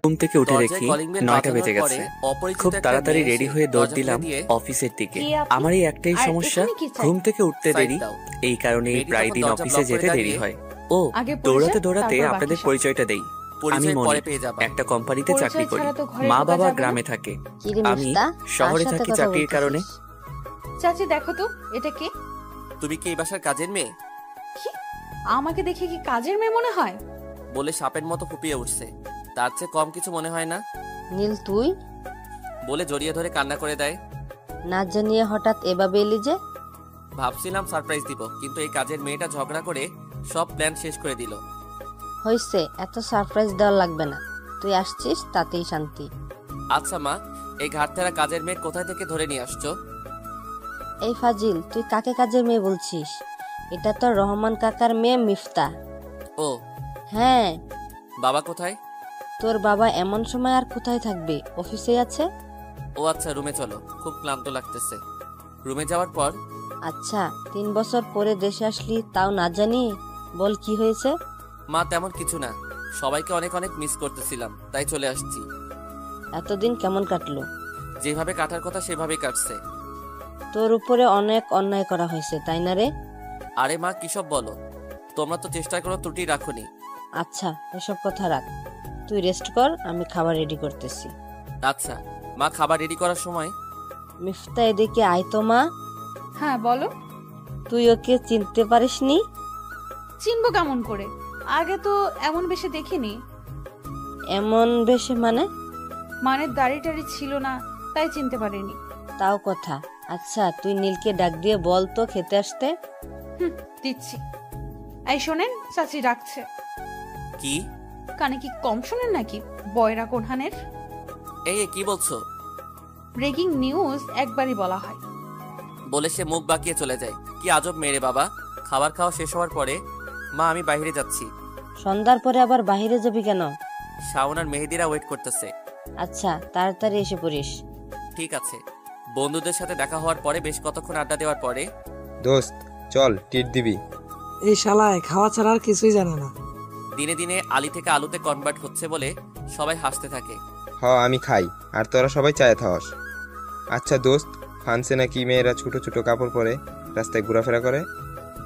ঘুম থেকে উঠে দেখি 9টা বেজে গেছে। খুব তাড়াতাড়ি রেডি হয়ে দৌড় দিলাম অফিসের দিকে। আমার এই একটাই সমস্যা, ঘুম থেকে উঠতে দেরি, এই কারণেই প্রায় দিন অফিসে যেতে দেরি হয়। ও দৌড়াতে দৌড়াতে আপনাদের পরিচয়টা দেই। আমি মনি, একটা কোম্পানিতে চাকরি করি। মা বাবা গ্রামে থাকে, আমি শহরে থাকি চাকরির কারণে। চাচি দেখো তো এটা কে? তুমি কি এই বাসার কাজের মেয়ে? কি আমাকে দেখে কি কাজের মেয়ে মনে হয়? বলে সাপের মতো ফুপিয়ে উঠছে। তার চেয়ে কম কিছু মনে হয় না। নীল তুই? বলে জড়িয়ে ধরে কান্না করে দেয়। না জানিয়ে হঠাৎ এভাবে এলি যে? ভাবছিলাম সারপ্রাইজ দিব, কিন্তু এই কাজের মেয়েটা ঝগড়া করে সব প্ল্যান শেষ করে দিল। হইছে, এত সারপ্রাইজ দেওয়া লাগবে না, তুই আসছিস তাতেই শান্তি। আচ্ছা মা, এই ঘাটতেরা কাজের মেয়ে কোথায় থেকে ধরে নিয়ে আসছো? এই ফাজিল, তুই কাকে কাজের মেয়ে বলছিস? এটা তো রহমান কাকার মেয়ে মিফতা। ও হ্যাঁ। বাবা কোথায়? তোর বাবা এমন সময় আর কোথায় থাকবে, অফিসে আছে। ও আচ্ছা, রুমে চলো, খুব ক্লান্ত লাগতেছে। রুমে যাওয়ার পর, আচ্ছা 3 বছর পরে দেশে আসলি তাও না জানি, বল কি হয়েছে? মা তেমন কিছু না, সবাইকে অনেক অনেক মিস করতেছিলাম, তাই চলে আসছি। এতদিন কেমন কাটলো? যেভাবে কাটার কথা সেভাবেই কাটছে। তোর উপরে অনেক অন্যায় করা হয়েছে তাই না রে? আরে মা কিসব বলো, তোমরা তো চেষ্টার কোনো ত্রুটি রাখোনি। আচ্ছা এসব কথা রাখ, তুই রেস্ট কর, আমি খাবার রেডি করতেছি। আচ্ছা মা, খাবার রেডি করার সময় মিফতা এদিকে আয় তো। মা। হ্যাঁ বলো। তুই ওকে চিনতে পারিসনি? চিনবো কেমন করে, আগে তো এমন বেশে দেখিনি। এমন বেশে মানে? মানে দাড়ি টাড়ি ছিল না, তাই চিনতে পারিনি। তাও কথা। আচ্ছা তুই নীলকে ডাক দিয়ে বল তো খেতে আসতে। দিচ্ছি। এই শোনেন, চাচি ডাকছে। কি? কানে কি কম শোনেন নাকি বয়রা কোনহানের? এই কি বলছো? ব্রেকিং নিউজ একবারই বলা হয়। বলে সে মুখ বাঁকিয়ে চলে যায়। কি আজব মেরে বাবা। খাবার খাওয়া শেষ হওয়ার পরে, মা আমি বাইরে যাচ্ছি। সন্ধ্যার পরে আবার বাইরে যাবি কেন? শাওন আর মেহেদিরা ওয়েট করতেছে। আচ্ছা তাড়াতাড়ি এসে পড়িস। ঠিক আছে। বন্ধুদের সাথে দেখা হওয়ার পরে বেশ কতক্ষণ আড্ডা দেওয়ার পরে, দোস্ত চল ট্রিট দিবি। এই শালায় খাওয়া ছাড়া আর কিছুই জানে না। দিনে দিনে আলি থেকে আলুতে কনভার্ট হচ্ছে বলে সবাই হাসতে থাকে। আমি খাই আর তোরা সবাই চায়ে থাস। আচ্ছা দোস্ত, ফ্রান্সে নাকি মেয়েরা ছোট ছোট কাপড় পরে রাস্তায় ঘোরাফেরা করে?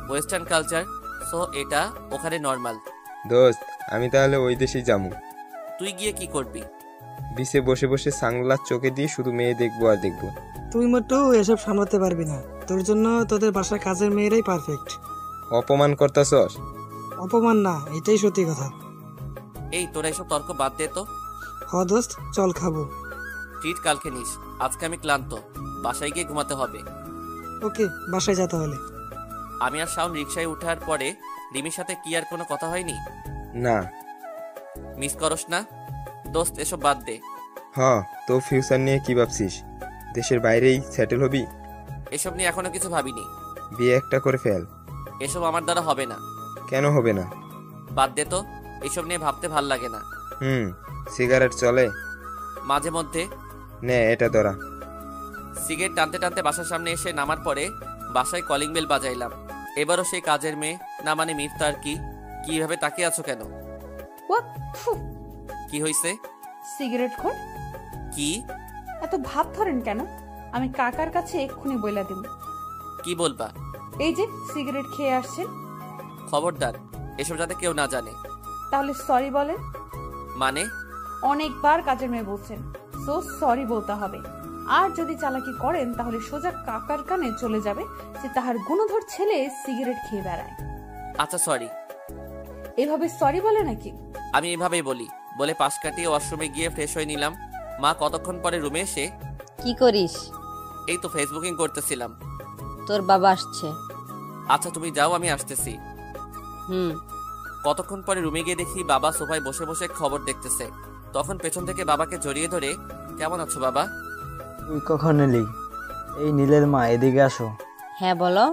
ওয়েস্টার্ন কালচার, সো এটা ওখানে নর্মাল। দোস্ত আমি তাহলে ওই দেশেই যাবো। তুই গিয়ে কি করবি? বিচে বসে বসে সানগ্লাস চোখে দিয়ে শুধু মেয়ে দেখবো আর দেখবো। তুই মোটো এসব সামলাতে পারবি না, তোর জন্য তোদের বাসার কাজের মেয়েরাই পারফেক্ট। অপমান করতাছস? অপমান না, এটাই সত্যি কথা। এই তোরা এসব তর্ক বাদ দে তো। দোস্ত চল খাবো। ট্রিট কালকে নিস, আজকে আমি ক্লান্ত, বাসায় গিয়ে ঘুমাতে হবে। ওকে বাসায় যা তাহলে। আমি আর শাওন রিক্সায় উঠার পরে রিমির সাথে কি আর কোনো কথা হয়নি? না। মিস করস না? দোস্ত এসব বাদ দে। তো ফিউচার নিয়ে কি ভাবছিস? দেশের বাইরেই সেটেল হবি? এসব নিয়ে এখনো কিছু ভাবিনি। বিয়ে একটা করে ফেল। এসব আমার দ্বারা হবে না। কেন হবে না? বাদ দে তো, এসব নিয়ে ভাবতে ভাল লাগে না। সিগারেট চলে মাঝে মধ্যে। নে এটা ধরা। সিগারেট টানতে টানতে বাসার সামনে এসে নামার পরে বাসায় কলিং বেল বাজাইলাম। এবারও সেই কাজের মেয়ে, না মানে মিফতা। আর কিভাবে তাকিয়ে আছো কেন? কি হইছে? সিগারেট খোর। কি এত ভাব ধরেন কেন? আমি কাকার কাছে এক্ষুনি বইলা দিব। কি বলবা? এই যে সিগারেট খেয়ে আসছেন। খবরদার, এসব যাতে কেউ না জানে। তাহলে সরি বলেন। মানে? অনেকবার কাজের মেয়ে বলছেন, সো সরি বলতে হবে। আর যদি চালাকি করেন তাহলে সোজা কাকার কানে চলে যাবে যে তাহার গুণধর ছেলে সিগারেট খেয়ে বেড়ায়। আচ্ছা সরি। এভাবে সরি বলে নাকি? আমি এভাবেই বলি। বলে পাশ কাটিয়ে ওয়াশরুমে গিয়ে ফ্রেশ হয়ে নিলাম। মা কতক্ষণ পরে রুমে এসে, কি করিস? এই তো ফেসবুকিং করতেছিলাম। তোর বাবা আসছে। আচ্ছা তুমি যাও, আমি আসতেছি। কতক্ষণ পরে রুমে গিয়ে দেখি বাবা সোফায় বসে বসে খবর দেখতেছে। তখন পেছন থেকে বাবাকে জড়িয়ে ধরে, কেমন আছো বাবা? তুই কখন এলি? এই নীলের মা, এদিকে আসো। হ্যাঁ বলো।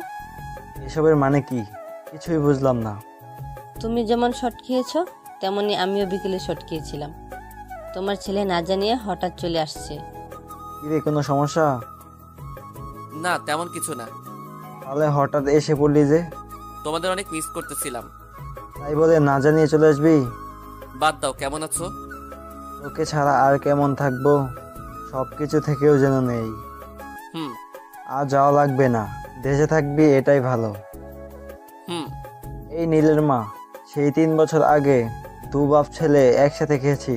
এসবের মানে কি? কিছুই বুঝলাম না। তুমি যেমন শট খেয়েছো তেমনি আমিও বিকেলে শট খেয়েছিলাম। তোমার ছেলে না জানিয়ে হঠাৎ চলে আসছে। কিরে কোনো সমস্যা? না তেমন কিছু না। তাহলে হঠাৎ এসে পড়লি যে? তোমাদের অনেক মিস করতেছিলাম। তাই বলে না জানিয়ে চলে আসবি? বাদ দাও, কেমন আছো? তোকে ছাড়া আর কেমন থাকবো, সব কিছু থেকেও যেন নেই। হুম আর যাওয়া লাগবে না, দেশে থাকবি এটাই ভালো। হুম। এই নীলের মা, সেই 3 বছর আগে দু বাপ ছেলে একসাথে খেয়েছি।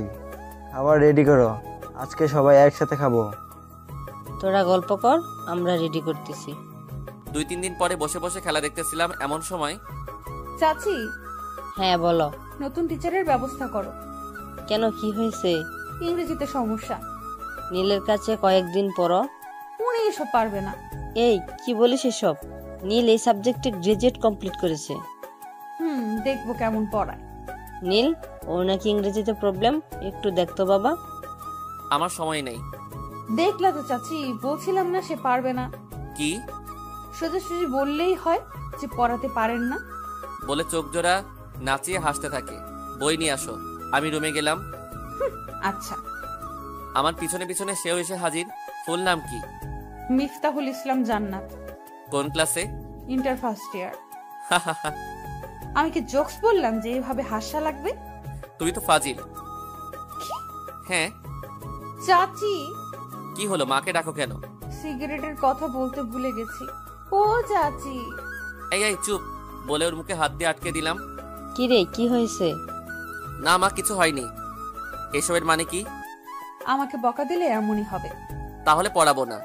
খাবার রেডি করো, আজকে সবাই একসাথে খাবো। তোরা গল্প কর, আমরা রেডি করতেছি। 2-3 দিন পরে বসে বসে খেলা দেখতেছিলাম, এমন সময় চাচি, হ্যাঁ বলো। নতুন টিচারের ব্যবস্থা করো। কেন, কি হয়েছে? ইংরেজিতে সমস্যা। নীলের কাছে কয়েকদিন পর। উনি এসব পারবে না। এই কি বলিস এসব? নীল এই সাবজেক্টে গ্রাজুয়েট কমপ্লিট করেছে। দেখবো কেমন পড়ায়। নীল, ওর নাকি ইংরেজিতে প্রবলেম, একটু দেখতো বাবা। আমার সময় নেই। দেখলা তো চাচি, বলছিলাম না সে পারবে না। কি? সোজাসুজি বললেই হয় যে পড়াতে পারেন না। বলে চোখ জোড়া নাচিয়ে হাসতে থাকে। বই নিয়ে আসো। আমি রুমে গেলাম। আচ্ছা। আমার পিছনে পিছনে সেও এসে হাজির। ফুল নাম কি? মিফতাহুল ইসলাম জান্নাত। কোন ক্লাসে? Inter first year. আমি কি জোকস বললাম যে এইভাবে হাসা লাগবে? তুমি তো ফাজিল। হ্যাঁ। চাচি, কি হলো, মাকে ডাকো কেন? সিগারেটের কথা বলতে ভুলে গেছি। ও চাচি। এই এই চুপ, বলে ওর মুখে হাত দিয়ে আটকে দিলাম। কি রে, কি হয়েছে? না মা, কিছু হয়নি। এসবের মানে কি? আমাকে বকা দিলে এমনই হবে। তাহলে পড়াবো না।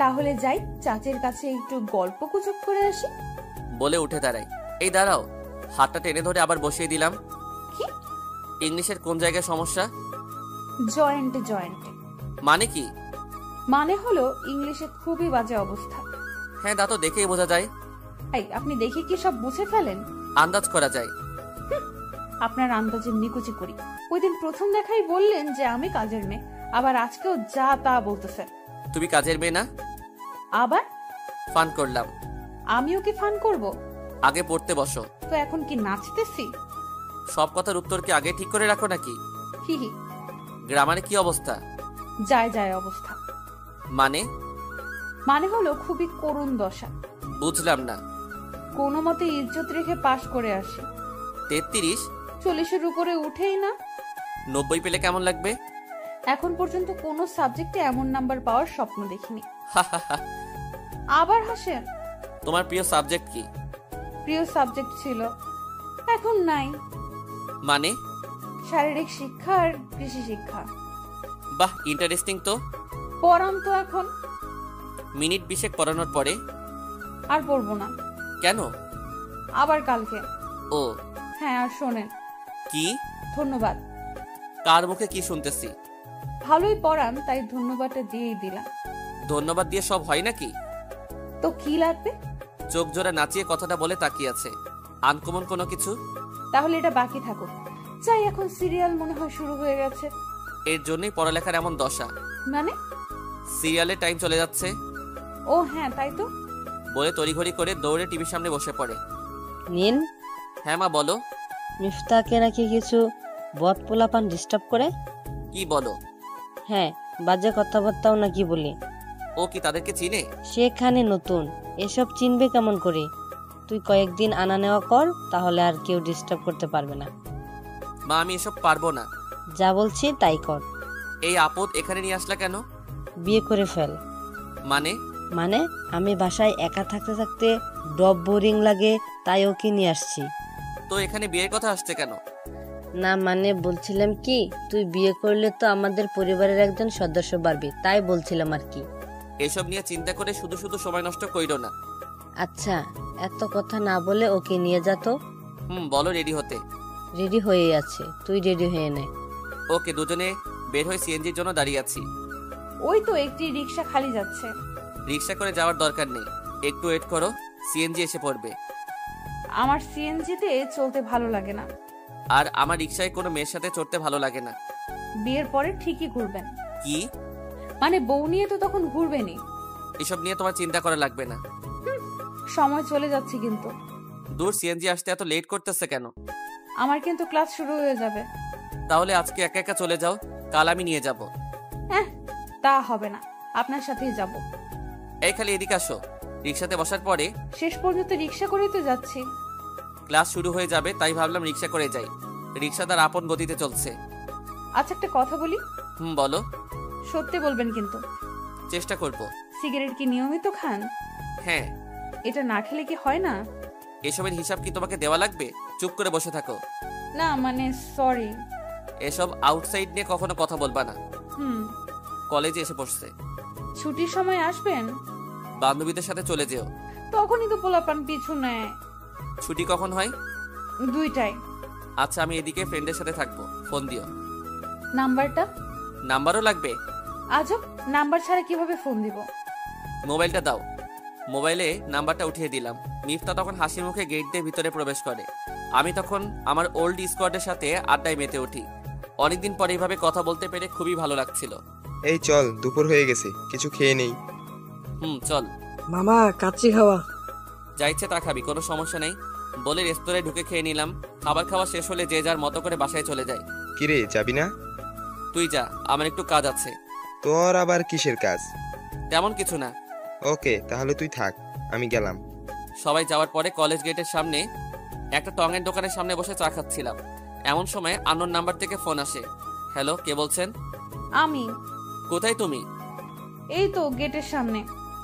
তাহলে যাই, চাচির কাছে একটু গল্প গুজব করে আসি। বলে উঠে দাঁড়াই। এই দাঁড়াও, হাতটা টেনে ধরে আবার বসিয়ে দিলাম। কি? ইংলিশের কোন জায়গায় সমস্যা? জয়েন্টে জয়েন্টে। মানে কি? মানে হলো ইংলিশে খুবই বাজে অবস্থা। হ্যাঁ, তা তো দেখেই বোঝা যায়। এই, আপনি দেখে কি সব বুঝে ফেলেন? আন্দাজ করা যায়। আপনার আন্দাজে নিকুচি করি। ওই দিন প্রথম দেখাই বললেন যে আমি কাজের মেয়ে, আবার আজকেও যা তা বলতেছেন। তুমি কাজের মেয়ে না? আবার ফান করলাম। আমিও কি ফান করব? আগে পড়তে বসো। তো এখন কি নাচতেছি? সব কথার উত্তর কি আগে ঠিক করে রাখো নাকি? হিহি। গ্রামারে কি অবস্থা? যায় যায় অবস্থা। মানে? মানে হলো খুবই করুণ দশা। বুঝলাম না। কোনো মতে ইজ্জত রেখে পাশ করে আসি। 33? 40-এর উপরে উঠেই না। 90 পেলে কেমন লাগবে? এখন পর্যন্ত কোনো সাবজেক্টে এমন নাম্বার পাওয়ার স্বপ্ন দেখিনি। আবার হাসেন। তোমার প্রিয় সাবজেক্ট কি? প্রিয় সাবজেক্ট ছিল, এখন নাই। মানে? শারীরিক শিক্ষা আর কৃষি শিক্ষা। বাহ, ইন্টারেস্টিং তো। পড়ান তো এখন। মিনিট 20 পড়ানোর পরে আর পড়বো না। কেন? আবার কালকে। ও হ্যাঁ, আর শোনেন। কি? ধন্যবাদ। কার মুখে কি শুনতেছি? ভালোই পড়ান, তাই ধন্যবাদটা দিয়েই দিলাম। ধন্যবাদ দিয়ে সব হয় নাকি? তো কি লাগবে? চোখ জোড়া নাচিয়ে কথাটা বলে তাকিয়ে আছে। আনকমন কোনো কিছু? তাহলে এটা বাকি থাকুক। চাই, এখন সিরিয়াল মনে হয় শুরু হয়ে গেছে। এর জন্যই পড়ালেখার এমন দশা। মানে? সিরিয়ালের টাইম চলে যাচ্ছে। ও হ্যাঁ, তাই তো। বলে তড়িঘড়ি করে দৌড়ে টিভির সামনে বসে পড়ে। নীল, হ্যাঁ মা, বলো। মিফতাকে নাকি কিছু বদ পোলাপান ডিস্টার্ব করে। কি বলো? হ্যাঁ, বাজে কথাবার্তাও নাকি বলি। ও কি তাদেরকে চিনে? সেখানে নতুন, এসব চিনবে কেমন করে? তুই কয়েকদিন আনা নেওয়া কর, তাহলে আর কেউ ডিস্টার্ব করতে পারবে না। মা, আমি এসব পারবো না। যা বলছি তাই কর। এই আপদ এখানে নিয়ে আসলা কেন? বিয়ে করে ফেল। মানে? মানে আমি বাসায় একা থাকতে থাকতে ডব বোরিং লাগে, তাই ওকে নিয়ে আসছি। তো এখানে বিয়ের কথা আসছে কেন? না মানে বলছিলাম কি, তুই বিয়ে করলে তো আমাদের পরিবারের একজন সদস্য বাড়বি, তাই বলছিলাম আর কি। এসব নিয়ে চিন্তা করে শুধু শুধু সময় নষ্ট কইরো না। আচ্ছা, এত কথা না বলে ওকে নিয়ে যা তো। বলো রেডি হতে। রেডি হয়ে আছে, তুই রেডি হয়ে নে। ওকে, দুজনে বের হয়ে সিএনজির জন্য দাঁড়িয়ে আছি। ওই তো একটি রিক্সা খালি যাচ্ছে। রিক্সা করে যাওয়ার দরকার নেই, একটু ওয়েট করো, সিএনজি এসে পড়বে। আমার সিএনজিতে চলতে ভালো লাগে না। আর আমার রিক্সায় কোনো মেয়ের সাথে চড়তে ভালো লাগে না। বিয়ের পরে ঠিকই ঘুরবেন। কি মানে বউ নিয়ে তো তখন ঘুরবেনই। এসব নিয়ে তোমার চিন্তা করা লাগবে না। সময় চলে যাচ্ছে কিন্তু। দূর, সিএনজি আসতে এত লেট করতেছে কেন? আমার কিন্তু ক্লাস শুরু হয়ে যাবে। তাহলে আজকে একা একা চলে যাও, কাল আমি নিয়ে যাব। তা হবে না, আপনার সাথেই যাব। এই খালি এদিকে আসো। রিক্সাতে বসার পরে শেষ পর্যন্ত রিক্সা করেই তো যাচ্ছি। ক্লাস শুরু হয়ে যাবে, তাই ভাবলাম রিক্সা করে যাই। রিক্সা তার আপন গতিতে চলছে। আচ্ছা একটা কথা বলি, বলো। সত্যি বলবেন কিন্তু। চেষ্টা করব। সিগারেট কি নিয়মিত খান? হ্যাঁ। এটা না খেলে কি হয় না? এসবের হিসাব কি তোমাকে দেওয়া লাগবে? চুপ করে বসে থাকো। না মানে সরি। এসব আউটসাইড নিয়ে কখনো কথা বলবা না। কলেজে এসে পড়ছে। ছুটির সময় আসবেন? বান্ধবীদের সাথে চলে যেও। তখনই তো পোলাপান পিছু নেয়। ছুটি কখন হয়? 2টায়। আচ্ছা, আমি এদিকে ফ্রেন্ডের সাথে থাকবো, ফোন দিও। নাম্বারটা? নাম্বারও লাগবে? আজব, নাম্বার ছাড়া কিভাবে ফোন দিব? মোবাইলটা দাও। মোবাইলে নাম্বারটা উঠিয়ে দিলাম। মিফতা তখন হাসি মুখে গেট দিয়ে ভিতরে প্রবেশ করে। আমি তখন আমার ওল্ড স্কোয়াডের সাথে আড্ডায় মেতে উঠি। অনেকদিন পরে এইভাবে কথা বলতে পেরে খুবই ভালো লাগছিল। এই চল, দুপুর হয়ে গেছে, কিছু খেয়ে নেই। চল। মামা কাচ্চি খাওয়া। যা ইচ্ছে তা খাবি, কোনো সমস্যা নেই বলে রেস্তোরাঁয় ঢুকে খেয়ে নিলাম। খাবার খাওয়া শেষ হলে যে যার মতো করে বাসায় চলে যায়। কিরে যাবি না? তুই যা, আমার একটু কাজ আছে। তোর আবার কিসের কাজ? তেমন কিছু না। ওকে, তাহলে তুই থাক, আমি গেলাম। সবাই যাওয়ার পরে কলেজ গেটের সামনে একটা টঙের দোকানের সামনে বসে চা খাচ্ছিলাম। এমন সময় আননোন নাম্বার থেকে ফোন আসে। হ্যালো, কে বলছেন? আমি। কোথায় তুমি? এই তো গেটের সামনে।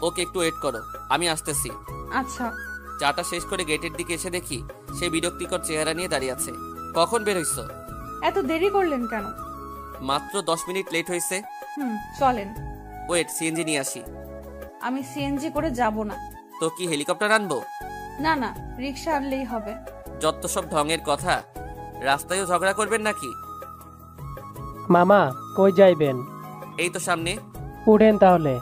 ওকে, একটু ওয়েট করো, আমি আসতেছি। আচ্ছা। চাটা শেষ করে গেটের দিকে এসে দেখি সে বিরক্তিকর চেহারা নিয়ে দাঁড়িয়ে আছে। কখন বের হইছো? এত দেরি করলেন কেন? মাত্র 10 মিনিট লেট হয়েছে। চলেন। ওয়েট, সিএনজি নিয়ে আসি। আমি সিএনজি করে যাব না। তো কি হেলিকপ্টার আনবো? না না, রিক্সা আনলেই হবে। যত সব ঢঙের কথা। রাস্তায়ও ঝগড়া করবেন নাকি? মামা কই যাইবেন? এই তো সামনে। উঠেন তাহলে।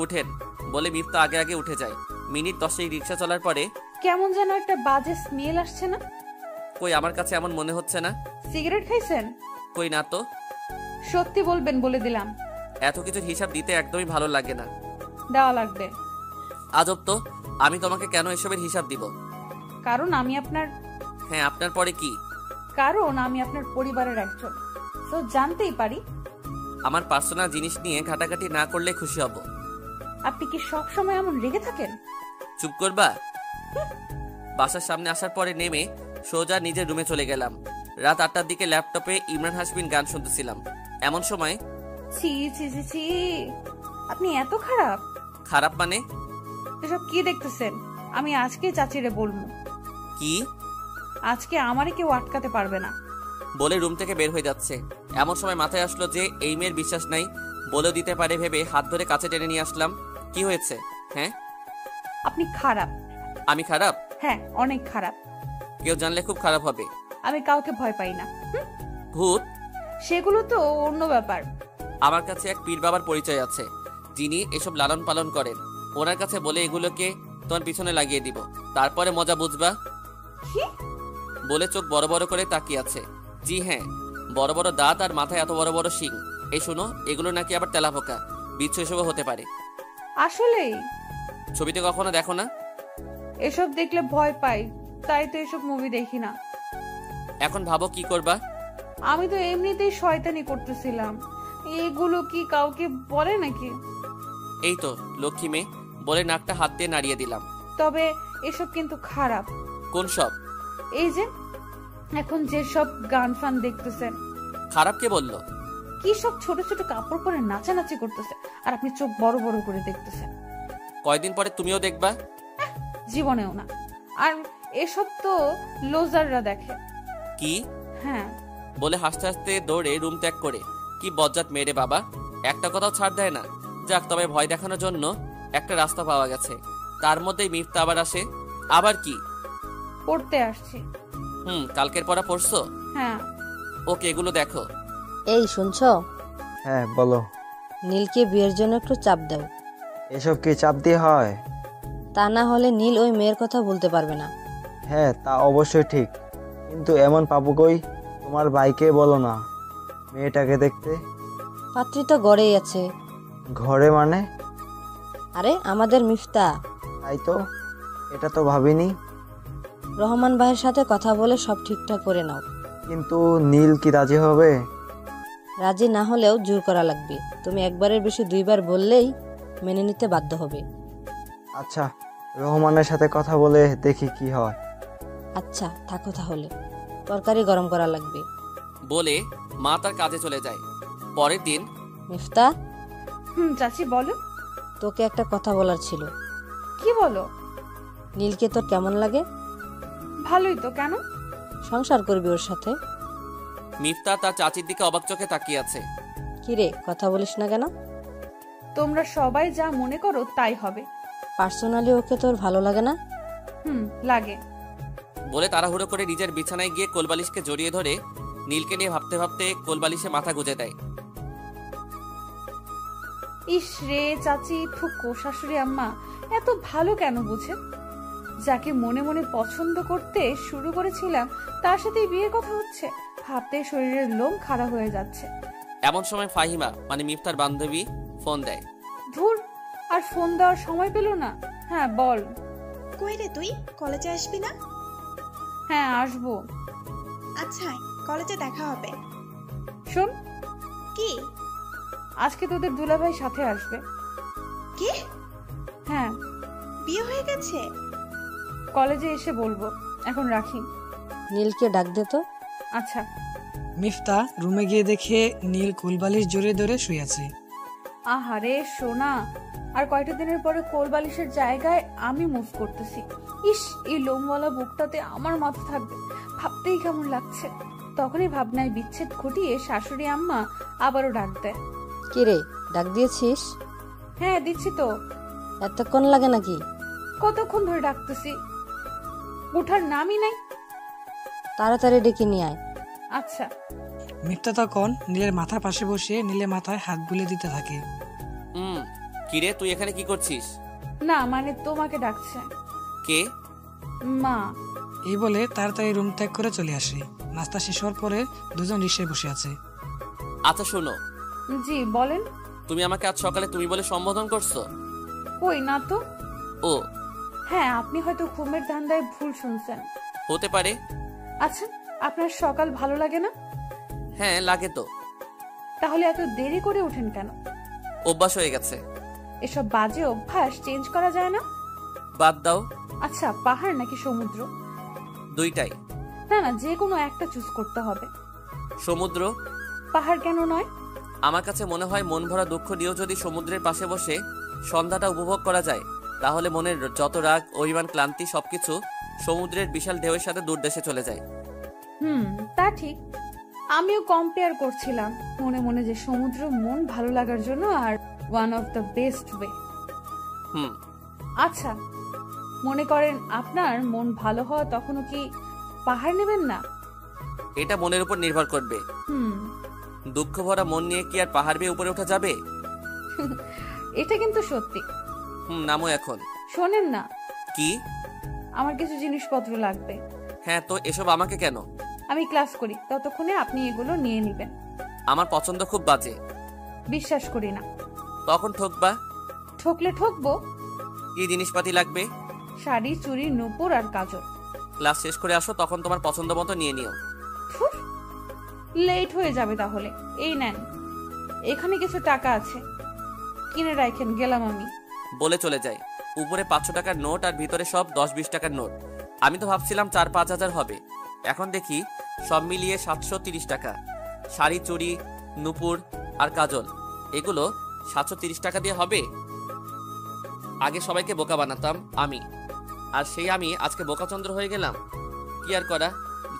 উঠেন বলে মিফতা আগে আগে উঠে যায়। মিনিট 10 রিক্সা চলার পরে কেমন যেন একটা বাজে স্মেল আসছে না? কই, আমার কাছে এমন মনে হচ্ছে না। সিগারেট খাইছেন? কই না তো। সত্যি বলবেন বলে দিলাম। এত কিছুর হিসাব দিতে একদমই ভালো লাগে না। দেওয়া লাগবে। আজব তো, আমি তোমাকে কেন এসবের হিসাব দিব? কারণ আমি আপনার। হ্যাঁ, আপনার পরে কি? কারণ আমি আপনার পরিবারের একজন, তো জানতেই পারি। আমার পার্সোনাল জিনিস নিয়ে ঘাটাঘাটি না করলে খুশি হব। আপনি কি সব সময় এমন রেগে থাকেন? চুপ করবা। বাসার সামনে আসার পরে নেমে সোজা নিজের রুমে চলে গেলাম। রাত 8টার দিকে ল্যাপটপে ইমরান হাসমিন গান শুনতেছিলাম। এমন সময় ছি ছি ছি ছি, আপনি এত খারাপ? খারাপ মানে? এসব কি দেখতেছেন? আমি আজকে চাচিরে বলবো। কি? আজকে আমারে কেউ আটকাতে পারবে না বলে রুম থেকে বের হয়ে যাচ্ছে। এমন সময় মাথায় আসলো যে এই মেয়ের বিশ্বাস নাই, বলে দিতে পারে ভেবে হাত ধরে কাছে টেনে নিয়ে আসলাম। কি হয়েছে? হ্যাঁ, আপনি খারাপ। আমি খারাপ? হ্যাঁ, অনেক খারাপ। কেউ জানলে খুব খারাপ হবে। আমি কাউকে ভয় পাই না। ভূত? সেগুলো তো অন্য ব্যাপার। আমার কাছে এক পীর বাবার পরিচয় আছে, যিনি এসব লালন পালন করেন। ওনার কাছে বলে এগুলোকে তোমার পিছনে লাগিয়ে দিব, তারপরে মজা বুঝবা। কি বলে চোখ বড় বড় করে তাকিয়ে আছে। জি হ্যাঁ, বড় বড় দাঁত আর মাথায় এত বড় বড় শিং। এই শোনো, এগুলো নাকি আবার তেলাপোকা, বিচ্ছু এসবও হতে পারে। আসলেই? ছবিতে কখনো দেখো না? এসব দেখলে ভয় পাই, তাই তো এসব মুভি দেখি না। এখন ভাবো কি করবা? আমি তো এমনিতেই শয়তানি করতেছিলাম, এগুলো কি কাউকে বলে নাকি? এই তো লক্ষ্মী মেয়ে বলে নাকটা হাত দিয়ে নাড়িয়ে দিলাম। তবে এসব কিন্তু খারাপ। কোন সব? এই যে এখন যে সব গান ফান দেখতেছেন। খারাপ কে বললো? কি সব ছোট ছোট কাপড় পরে নাচানাচি করতেছে, আর আপনি চোখ বড় বড় করে দেখতেছেন। কয়দিন পরে তুমিও দেখবা। জীবনেও না। আর এসব তো লোজাররা দেখে। কি? হ্যাঁ। বলে হাসতে হাসতে দৌড়ে রুম ত্যাগ করে। কি বজ্জাত মেরে বাবা, একটা কথাও ছাড় দেয় না। যাক, তবে ভয় দেখানোর জন্য একটা রাস্তা পাওয়া গেছে। তার মধ্যেই মিফতা আবার আসে। আবার কি? পড়তে আসছি। কালকের পড়া পড়ছো? হ্যাঁ। ওকে, এগুলো দেখো। এই শুনছো? হ্যাঁ বলো। নীলকে বিয়ের জন্য একটু চাপ দাও। এসব কি চাপ দিয়ে হয়? তা না হলে নীল ওই মেয়ের কথা বলতে পারবে না। হ্যাঁ তা অবশ্যই ঠিক, কিন্তু এমন পাবো কই? তোমার ভাইকে বলো না মেয়েটাকে দেখতে। পাত্রী তো গড়েই আছে। ঘরে মানে? আরে আমাদের মিফতা। তাই তো, এটা তো ভাবিনি। রহমান ভাইয়ের সাথে কথা বলে সব ঠিকঠাক করে নাও। কিন্তু নীল কি রাজি হবে? রাজি না হলেও জোর করা লাগবে। তুমি একবারের বেশি 2বার বললেই মেনে নিতে বাধ্য হবে। আচ্ছা, রহমানের সাথে কথা বলে দেখি কি হয়। আচ্ছা থাকো তাহলে, তরকারি গরম করা লাগবে। বলে মা তার কাজে চলে যায়। পরের দিন মিফতা, চাচি বলো। তোকে একটা কথা বলার ছিল। কি বলো? নীলকে তোর কেমন লাগে? ভালোই তো, কেন? সংসার করবি ওর সাথে? মিফতা তার চাচির দিকে অবাক চোখে তাকিয়ে আছে। কিরে কথা বলিস না কেন? তোমরা সবাই যা মনে করো তাই হবে। পার্সোনালি ওকে তোর ভালো লাগে না? লাগে। বলে তাড়াহুড়ো করে নিজের বিছানায় গিয়ে কোলবালিশকে জড়িয়ে ধরে নীলকে নিয়ে ভাবতে ভাবতে কোলবালিশে মাথা গুজে দেয়। ইস রে চাচি, থুকো শাশুড়ি আম্মা এত ভালো কেন বুঝে? যাকে মনে মনে পছন্দ করতে শুরু করেছিলাম তার সাথে বিয়ের কথা হচ্ছে, ভাবতে শরীরের লোম খাড়া হয়ে যাচ্ছে। এমন সময় ফাহিমা মানে মিফতার বান্ধবী ফোন দেয়। ধুর, আর ফোন দেওয়ার সময় পেল না। হ্যাঁ বল। কই রে তুই, কলেজে আসবি না? হ্যাঁ আসবো। আচ্ছা কলেজে দেখা হবে। শোন। কি? আজকে তোদের দুলাভাই সাথে আসবে। কি? হ্যাঁ। বিয়ে হয়ে গেছে? কলেজে এসে বলবো, এখন রাখি। নীলকে ডাক দে তো। আচ্ছা। মিফতা রুমে গিয়ে দেখে নীল কোলবালিশ জড়িয়ে ধরে শুয়ে আছে। আহারে সোনা, আর কয়টা দিনের পরে কোলবালিশের জায়গায় আমি মুভ করতেছি। ইস, এই লোমওয়ালা বুকটাতে আমার মাথা থাকবে, ভাবতেই কেমন লাগছে। তখনই ভাবনায় বিচ্ছেদ ঘটিয়ে শাশুড়ি আম্মা আবারও ডাক দেয়। কিরে ডাক দিয়েছিস? হ্যাঁ দিচ্ছি তো। এতক্ষণ লাগে নাকি? কতক্ষণ ধরে ডাকতেছি, উঠার নামই নাই। তাড়াতাড়ি ডেকে নিয়ে আয়। আচ্ছা। মিফতা তখন নীলের মাথার পাশে বসে নীলের মাথায় হাত বুলিয়ে দিতে থাকে। কিরে তুই এখানে কি করছিস? না মানে তোমাকে ডাকছে। কে? মা। এই বলে তাড়াতাড়ি রুম ত্যাগ করে চলে আসে। নাস্তা শেষ হওয়ার পরে দুজন রিকশায় বসে আছে। আচ্ছা শোনো। জি বলেন। তুমি আমাকে আজ সকালে তুমি বলে সম্বোধন করছো? কই না তো। ও হ্যাঁ, আপনি হয়তো ঘুমের ধান্দায় ভুল শুনছেন। হতে পারে। আচ্ছা, আপনার সকাল ভালো লাগে না? হ্যাঁ লাগে তো। তাহলে এত দেরি করে ওঠেন কেন? অভ্যাস হয়ে গেছে। এসব বাজে অভ্যাস চেঞ্জ করা যায় না? বাদ দাও। আচ্ছা, পাহাড় নাকি সমুদ্র? দুইটাই। না না, যে কোনো একটা চুজ করতে হবে। সমুদ্র। পাহাড় কেন নয়? আমার কাছে মনে হয় মন ভরা দুঃখ নিয়েও যদি সমুদ্রের পাশে বসে সন্ধ্যাটা উপভোগ করা যায়, তাহলে মনের যত রাগ অভিমান ক্লান্তি সবকিছু সমুদ্রের বিশাল ঢেউয়ের সাথে দূর দেশে চলে যায়। তা ঠিক। আমিও কম্পেয়ার করছিলাম মনে মনে যে সমুদ্র মন ভালো লাগার জন্য আর one of the best way. আচ্ছা, মনে করেন আপনার মন ভালো হওয়া তখনও কি পাহাড় নেবেন না? এটা মনের উপর নির্ভর করবে। দুঃখ ভরা মন নিয়ে কি আর পাহাড় বেয়ে উপরে ওঠা যাবে? এটা কিন্তু সত্যি। নামো এখন। শোনেন না। কি? আমার কিছু জিনিসপত্র লাগবে। হ্যাঁ তো এসব আমাকে কেন? আমি ক্লাস করি, ততক্ষণে আপনি এগুলো নিয়ে নেবেন। আমার পছন্দ খুব বাজে। বিশ্বাস করি না। তখন ঠকবা? ঠকলে ঠকবো। কি জিনিসপাতি লাগবে? শাড়ি, চুড়ি, নূপুর আর কাজল। ক্লাস শেষ করে আসো, তখন তোমার পছন্দ মতো নিয়ে নিও। লেট হয়ে যাবে তাহলে। এই নেন, এখানে কিছু টাকা আছে, কিনে রাখেন, গেলাম আমি। বলে চলে যায়। উপরে 500 টাকার নোট আর ভিতরে সব 10-20 টাকার নোট। আমি তো ভাবছিলাম 4-5 হাজার হবে, এখন দেখি সব মিলিয়ে 730 টাকা। শাড়ি, চুড়ি, নূপুর আর কাজল, এগুলো 730 টাকা দিয়ে হবে? আগে সবাইকে বোকা বানাতাম আমি, আর সেই আমি আজকে বোকাচন্দ্র হয়ে গেলাম। কি আর করা,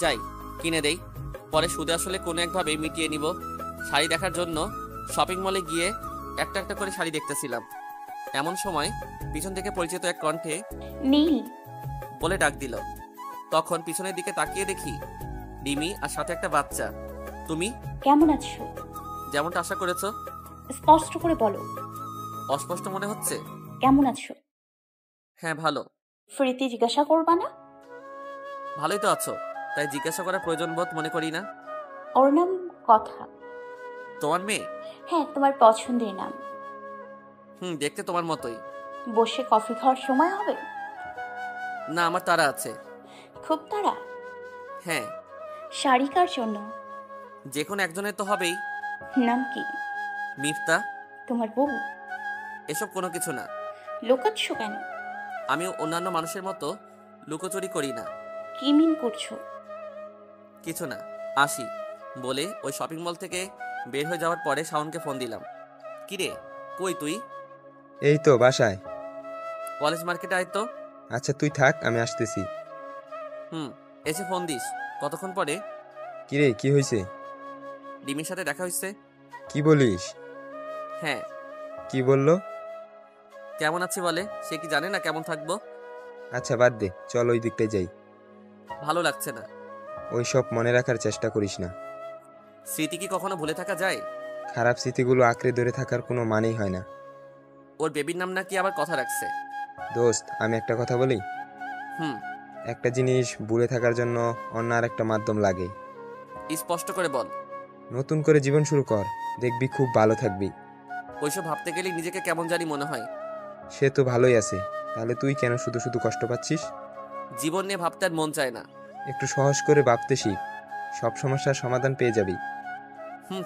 যাই কিনে দেই, পরে সুদে আসলে কোনো একভাবে মিটিয়ে নিব। শাড়ি দেখার জন্য শপিং মলে গিয়ে একটা একটা করে শাড়ি দেখতেছিলাম। এমন সময় পিছন থেকে পরিচিত এক কণ্ঠে নীল বলে ডাক দিল। তখন পিছনের দিকে তাকিয়ে দেখি রিমি আর সাথে একটা বাচ্চা। তুমি কেমন আছো? যেমনটা আশা করেছো। স্পষ্ট করে বলো। অস্পষ্ট মনে হচ্ছে? কেমন আছো? হ্যাঁ ভালো। ফ্রিতে জিজ্ঞাসা করবা না? ভালোই তো আছো, তাই জিজ্ঞাসা করার প্রয়োজন বোধ মনে করি না। ওর নাম কথা। তোমার মেয়ে? হ্যাঁ, তোমার পছন্দের নাম। দেখতে তোমার মতোই। বসে কফি খাওয়ার সময় হবে? না, আমার তারা আছে। খুব তারা? হ্যাঁ। শাড়ি কার জন্য? যে কোনো একজনের তো হবেই। নাম কি? মিফতা। তোমার বউ? এসব কোনো কিছু না। লোকাচ্ছ কেন? আমি অন্যান্য মানুষের মতো লুকোচুরি করি না। কি মিন করছো? কিছু না, আসি বলে ওই শপিং মল থেকে বের হয়ে যাওয়ার পরে শাওনকে ফোন দিলাম। কিরে, কই তুই? এই তো বাসায়। কলেজ মার্কেটে আয় তো। আচ্ছা তুই থাক, আমি আসতেছি। এসে ফোন দিস। কতক্ষণ পরে? কিরে, কি হয়েছে? ডিমির সাথে দেখা হয়েছে। কি বলিস? হ্যাঁ। কি বললো? কেমন আছি বলে, সে কি জানে না কেমন থাকবো? আচ্ছা বাদ দে, চল ওই দিকটায় যাই। ভালো লাগছে না। ওই সব মনে রাখার চেষ্টা করিস না। স্মৃতি কি কখনো ভুলে থাকা যায়? খারাপ স্মৃতিগুলো আঁকড়ে ধরে থাকার কোনো মানেই হয় না। ওর বেবির নাম নাকি আবার কথা রাখছে। দোস্ত, আমি একটা কথা বলি। একটা জিনিস ভুলে থাকার জন্য অন্য আর একটা মাধ্যম লাগে। স্পষ্ট করে বল। নতুন করে জীবন শুরু কর, দেখবি খুব ভালো থাকবি। ওইসব ভাবতে গেলে নিজেকে কেমন জানি মনে হয়। সে তো ভালোই আছে, তাহলে তুই কেন শুধু শুধু কষ্ট পাচ্ছিস? জীবন নিয়ে ভাবতে আর মন চায় না। একটু সহজ করে ভাবতে শিখ, সব সমস্যার সমাধান পেয়ে যাবি।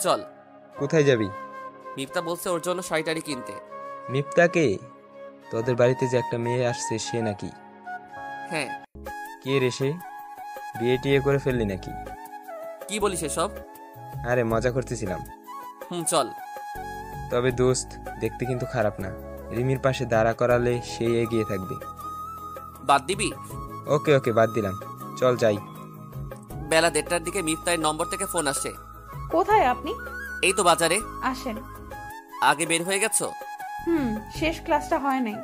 চল। কোথায় যাবি? মিফতা বলছে ওর জন্য শাড়ি কিনতে। মিফতাকে? তোদের বাড়িতে যে একটা মেয়ে আসছে সে নাকি? হ্যাঁ। কে রে সে? বিয়ে টিয়ে করে ফেললি নাকি? কি বলিস এসব? আরে মজা করতেছিলাম। চল। তবে দোস্ত, দেখতে কিন্তু খারাপ না। রিমির পাশে দাঁড়া করালে সে এগিয়ে থাকবে। বাদ দিবি? ওকে ওকে, বাদ দিলাম, চল যাই। বেলা 1:30টার দিকে মিফতার নম্বর থেকে ফোন আসে। কোথায় আপনি? এই তো বাজারে। আসেন। আগে বের হয়ে গেছো? শেষ ক্লাসটা হয় নাই।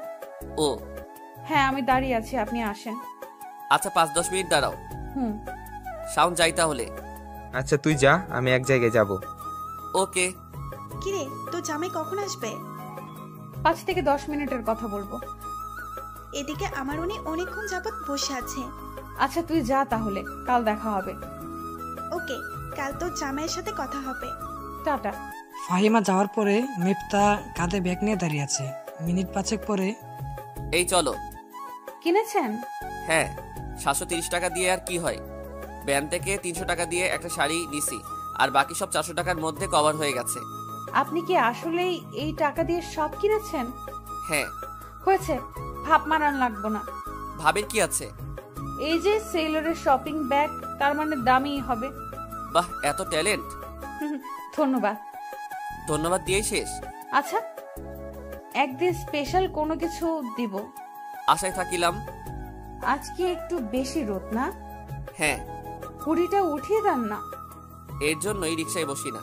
ও হ্যাঁ, আমি দাঁড়িয়ে আছি, আপনি আসেন। আচ্ছা 5-10 মিনিট দাঁড়াও। শাওন যাই তাহলে। আচ্ছা তুই যা, আমি এক জায়গায় যাব। ওকে। কিরে, তোর জামাই কখন আসবে? 5 থেকে 10 মিনিটের কথা বলবো। এদিকে আমার উনি অনেকক্ষণ যাবত বসে আছে। আচ্ছা তুই যা তাহলে, কাল দেখা হবে। ওকে, কাল তোর জামাইয়ের সাথে কথা হবে। টাটা। ফাহিমা যাওয়ার পরে মিফতা কাঁধে ব্যাগ নিয়ে দাঁড়িয়ে আছে। মিনিট 5 পরে, এই চলো। কিনেছেন? হ্যাঁ, 730 টাকা দিয়ে আর কি হয়। ব্যান থেকে 300 টাকা দিয়ে একটা শাড়ি নিছি, আর বাকি সব 400 টাকার মধ্যে কভার হয়ে গেছে। আপনি কি আসলেই এই টাকা দিয়ে সব কিনেছেন? হ্যাঁ। হয়েছে, ভাব মারান লাগবো না। ভাবের কি আছে? এই যে সেলরের শপিং ব্যাগ, তার মানে দামি হবে। বাহ, এত ট্যালেন্ট। ধন্যবাদ। ধন্যবাদ দিয়েই শেষ? আচ্ছা, একদিন স্পেশাল কোনো কিছু দিব। আশায় থাকিলাম। আজকে একটু বেশি রোদ না? হ্যাঁ। হুডিটা উঠিয়ে দেন না। এর জন্যই রিকশায় বসি না।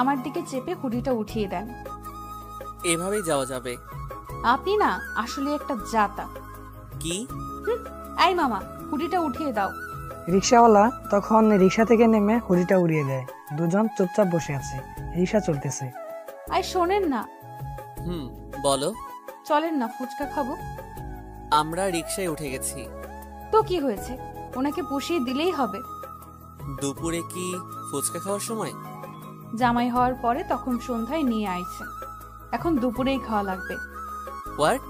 আমার দিকে চেপে হুডিটা উঠিয়ে দেন। এভাবেই যাওয়া যাবে। আপনি না আসলে একটা জাতা। কি? এই মামা, হুডিটা উঠিয়ে দাও। রিক্সাওয়ালা তখন রিক্সা থেকে নেমে হুডিটা উড়িয়ে দেয়। দুজন চুপচাপ বসে আছে, রিক্সা চলতেছে। আই শোনেন না। বলো। চলেন না, ফুচকা খাবো। আমরা রিকশায় উঠে গেছি। তো কি হয়েছে, ওনাকে পুষিয়ে দিলেই হবে। দুপুরে কি ফুচকা খাওয়ার সময়? জামাই হওয়ার পরে তখন সন্ধ্যায় নিয়ে আইছে, এখন দুপুরেই খাওয়া লাগবে। হোয়াট?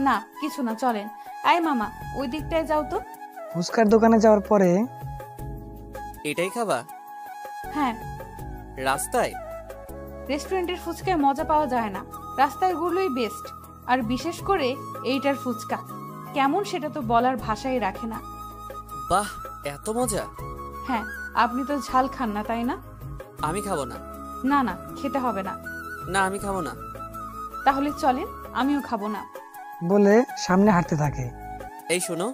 না কিছু না, চলেন। আই মামা, ওই দিকটায় যাও তো। ফুচকার দোকানে যাওয়ার পরে, এটাই খাবা? হ্যাঁ। রাস্তায়? রেস্টুরেন্টের ফুচকায় মজা পাওয়া যায় না, রাস্তায় গুলোই বেস্ট। আর বিশেষ করে এইটার ফুচকা কেমন সেটা তো বলার ভাষাই রাখে না। বাহ, এত মজা। হ্যাঁ, আপনি তো ঝাল খান না তাই না? আমি খাবো না। না না, খেতে হবে না। না, আমি খাবো না। তাহলে চলেন, আমিও খাবো না বলে সামনে হাঁটতে থাকে। এই শোনো।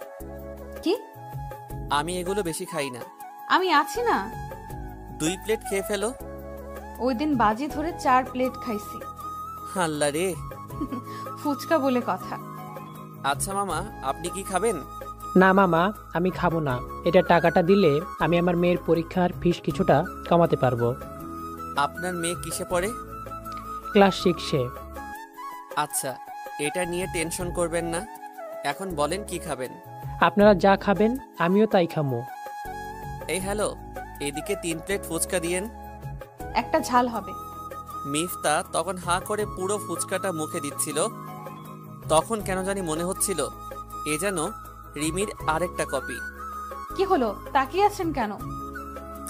কি? আমি এগুলো বেশি খাই না। আমি আছি না। 2 প্লেট খেয়ে ফেলো। ওই দিন বাজি ধরে 4 প্লেট খাইছি। আল্লাহ রে। ফুচকা বলে কথা। আচ্ছা মামা, আপনি কি খাবেন? না মামা, আমি খাবো না। এটা টাকাটা দিলে আমি আমার মেয়ের পরীক্ষার ফিস কিছুটা কমাতে পারবো। আপনার মেয়ে কিসে পড়ে? ক্লাস 6-এ। আচ্ছা, এটা নিয়ে টেনশন করবেন না। এখন বলেন কি খাবেন? আপনারা যা খাবেন আমিও তাই খামো। এই হ্যালো, এদিকে 3 প্লেট ফুচকা দিয়েন। একটা ঝাল হবে। মিফতা তখন হাঁ করে পুরো ফুচকাটা মুখে দিচ্ছিল। তখন কেন জানি মনে হচ্ছিল এ যেন রিমির আরেকটা কপি। কি হলো, তাকিয়ে আছেন কেন?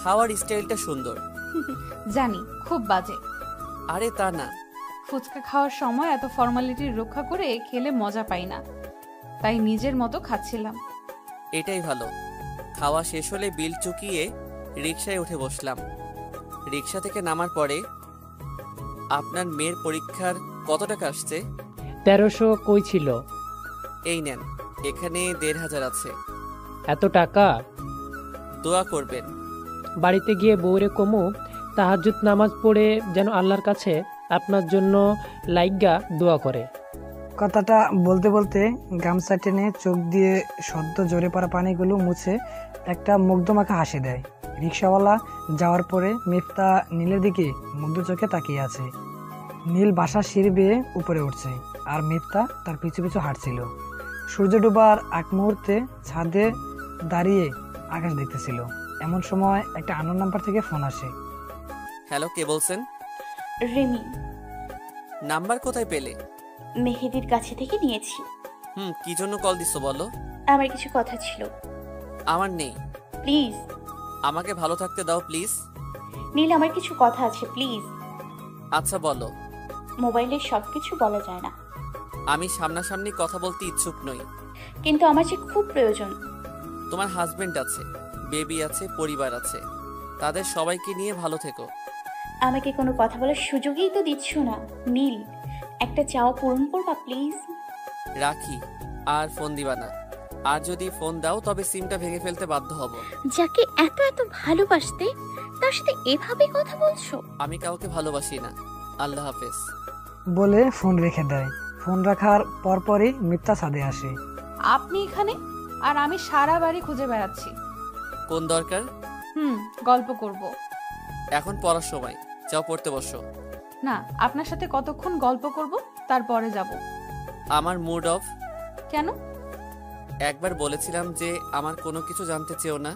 খাওয়ার স্টাইলটা সুন্দর। জানি, খুব বাজে। আরে তা না, ফুচকা খাওয়ার সময় এত ফর্মালিটি রক্ষা করে খেলে মজা পাই না। তাই নিজের মতো খাচ্ছিলাম। এটাই ভালো। খাওয়া শেষ হলে বিল চুকিয়ে রিকশায় উঠে বসলাম। রিকশা থেকে নামার পরে, আপনার মেয়ের পরীক্ষার কত টাকা আসছে? 1300 কই ছিল? এই নেন, এখানে 1500 আছে। এত টাকা? দোয়া করবেন। বাড়িতে গিয়ে বউরে কমু তাহাজ্জুদ নামাজ পড়ে যেন আল্লাহর কাছে আপনার জন্য লাইগা দোয়া করে। কথাটা বলতে বলতে গামছা টেনে চোখ দিয়ে সদ্য জোরে পড়া পানিগুলো মুছে একটা মুগ্ধমাখা হাসি দেয়। রিক্সাওয়ালা যাওয়ার পরে মিফতা নীলের দিকে মুগ্ধ চোখে তাকিয়ে আছে। নীল বাসার সিঁড়ি বেয়ে উপরে উঠছে আর মিফতা তার পিছু পিছু হাঁটছিল। সূর্য ডোবার আগ মুহূর্তে ছাদে দাঁড়িয়ে আকাশ দেখতেছিল। এমন সময় একটা আননোন নাম্বার থেকে ফোন আসে। হ্যালো, কে বলছেন? রিমি। নাম্বার কোথায় পেলে? মেহেদির কাছে থেকে নিয়েছি। কি জন্য কল দিছো বলো? আমার কিছু কথা ছিল। আমার নেই। প্লিজ। আমাকে ভালো থাকতে দাও প্লিজ। নীল, আমার কিছু কথা আছে, প্লিজ। আচ্ছা বলো। মোবাইলে সবকিছু বলা যায় না। আমি সামনাসামনি কথা বলতে ইচ্ছুক নই। কিন্তু আমার যে খুব প্রয়োজন। তোমার হাজবেন্ড আছে, বেবি আছে, পরিবার আছে, তাদের সবাইকে নিয়ে ভালো থেকো। আমাকে কোনো কথা বলার সুযোগই তো দিচ্ছ না। নীল, একটা চাও পূরণ করবা প্লিজ? রাখি, আর ফোন দিবা না। আর যদি ফোন দাও তবে সিমটা ভেঙে ফেলতে বাধ্য হব। যাকে এত এত ভালোবাসতে তার সাথে এভাবে কথা বলছো? আমি কাউকে ভালোবাসি না। আল্লাহ হাফেজ বলে ফোন রেখে দেয়। ফোন রাখার পরপরই মিফতা ছাদে আসে। আপনি এখানে আর আমি সারা বাড়ি খুঁজে বেড়াচ্ছি। কোন দরকার? গল্প করব। এখন পড়ার সময়, যাও পড়তে বসো। না, আপনার সাথে কতক্ষণ গল্প করব, তারপরে যাব। আমার মুড অফ। কেন? একবার বলেছিলাম যে আমার কোনো কিছু জানতে চেও না।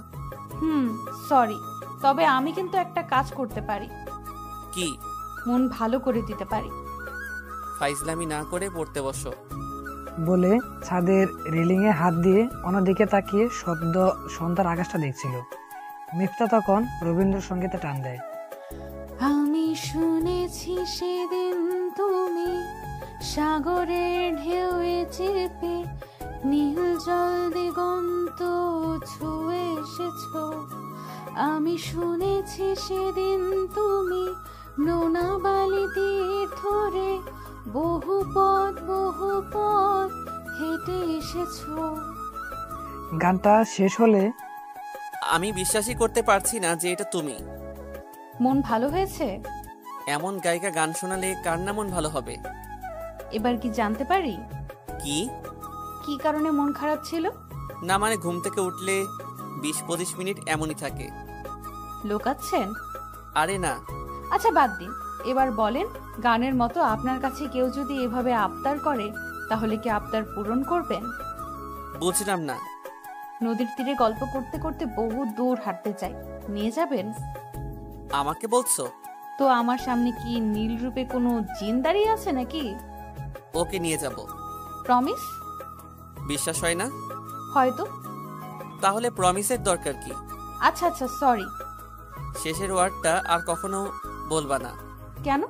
সরি, তবে আমি কিন্তু একটা কাজ করতে পারি। কি? মন ভালো করে দিতে পারি। ফাইজলামি না করে পড়তে বসো। বলে ছাদের রেলিংয়ে হাত দিয়ে অন্যদিকে তাকিয়ে সদ্য সন্ধ্যার আকাশটা দেখছিল। মিফতা তখন রবীন্দ্রসঙ্গীতে টান দেয়। আমি শুনেছি সেদিন তুমি সাগরের ঢেউয়ে চেপে নীল জল দিগন্ত ছুঁয়ে এসেছো। আমি শুনেছি সেদিন তুমি নোনা বালি তীর ধরে বহু পথ হেঁটে এসেছো। গানটা শেষ হলে আমি বিশ্বাসই করতে পারছি না যে এটা তুমি। মন ভালো হয়েছে? এমন গায়িকা গান শোনালে কার না মন ভালো হবে? এবার কি জানতে পারি কি কারণে মন খারাপ ছিল? না মানে ঘুম থেকে উঠলে 20-25 মিনিট এমনই থাকে। লোকাচ্ছেন? আরে না। আচ্ছা বাদ দিন, এবার বলেন, গানের মতো আপনার কাছে কেউ যদি এভাবে আবদার করে তাহলে কি আবদার পূরণ করবেন? বুঝলাম না। নদীর তীরে গল্প করতে করতে বহু দূর হাঁটতে চাই, নিয়ে যাবেন? আমাকে বলছো? তো আমার সামনে কি নীল রূপে কোনো জিন দাঁড়িয়ে আছে নাকি? ওকে নিয়ে যাব। প্রমিস? বিশ্বাস হয় না? হয়তো। তাহলে প্রমিসের দরকার কি? আচ্ছা সরি। শেষের ওয়ার্ডটা আর কখনো বলবা না। কেন?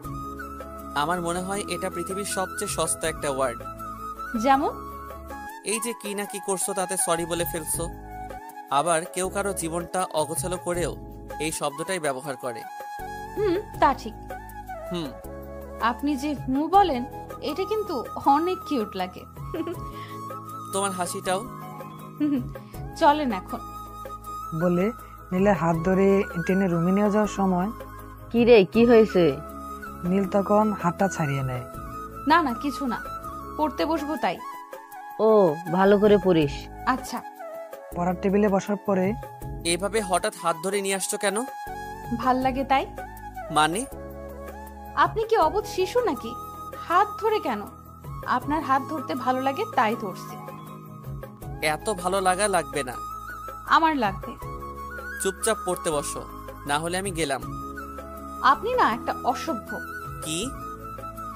আমার মনে হয় এটা পৃথিবীর সবচেয়ে সস্তা একটা ওয়ার্ড। যেমন? এই যে কি না কি করছো তাতে সরি বলে ফেলছো। আবার কেউ কারো জীবনটা অগোছালো করেও এই শব্দটাই ব্যবহার করে। তা ঠিক। আপনি যে বলেন এটা কিন্তু অনেক কিউট লাগে। তোমার হাসিটাও। চলেন এখন। বলে নীলের হাত ধরে টেনে রুমে নিয়ে যাওয়ার সময়, কি রে, কি হয়েছে? নীল তখন হাতটা ছাড়িয়ে নেয়। না কিছু না, পড়তে বসবো তাই। ও, ভালো করে পড়িস। আচ্ছা। পড়ার টেবিলে বসার পরে, এভাবে হঠাৎ হাত ধরে নিয়ে আসছো কেন? ভাল লাগে তাই। মানে? আপনি কি অবুঝ শিশু নাকি? হাত ধরে কেন? আপনার হাত ধরতে ভালো লাগে তাই ধরছি। এত ভালো লাগা লাগবে না। আমার লাগবে। চুপচাপ পড়তে বসো, না হলে আমি গেলাম। আপনি না একটা অসভ্য। কি?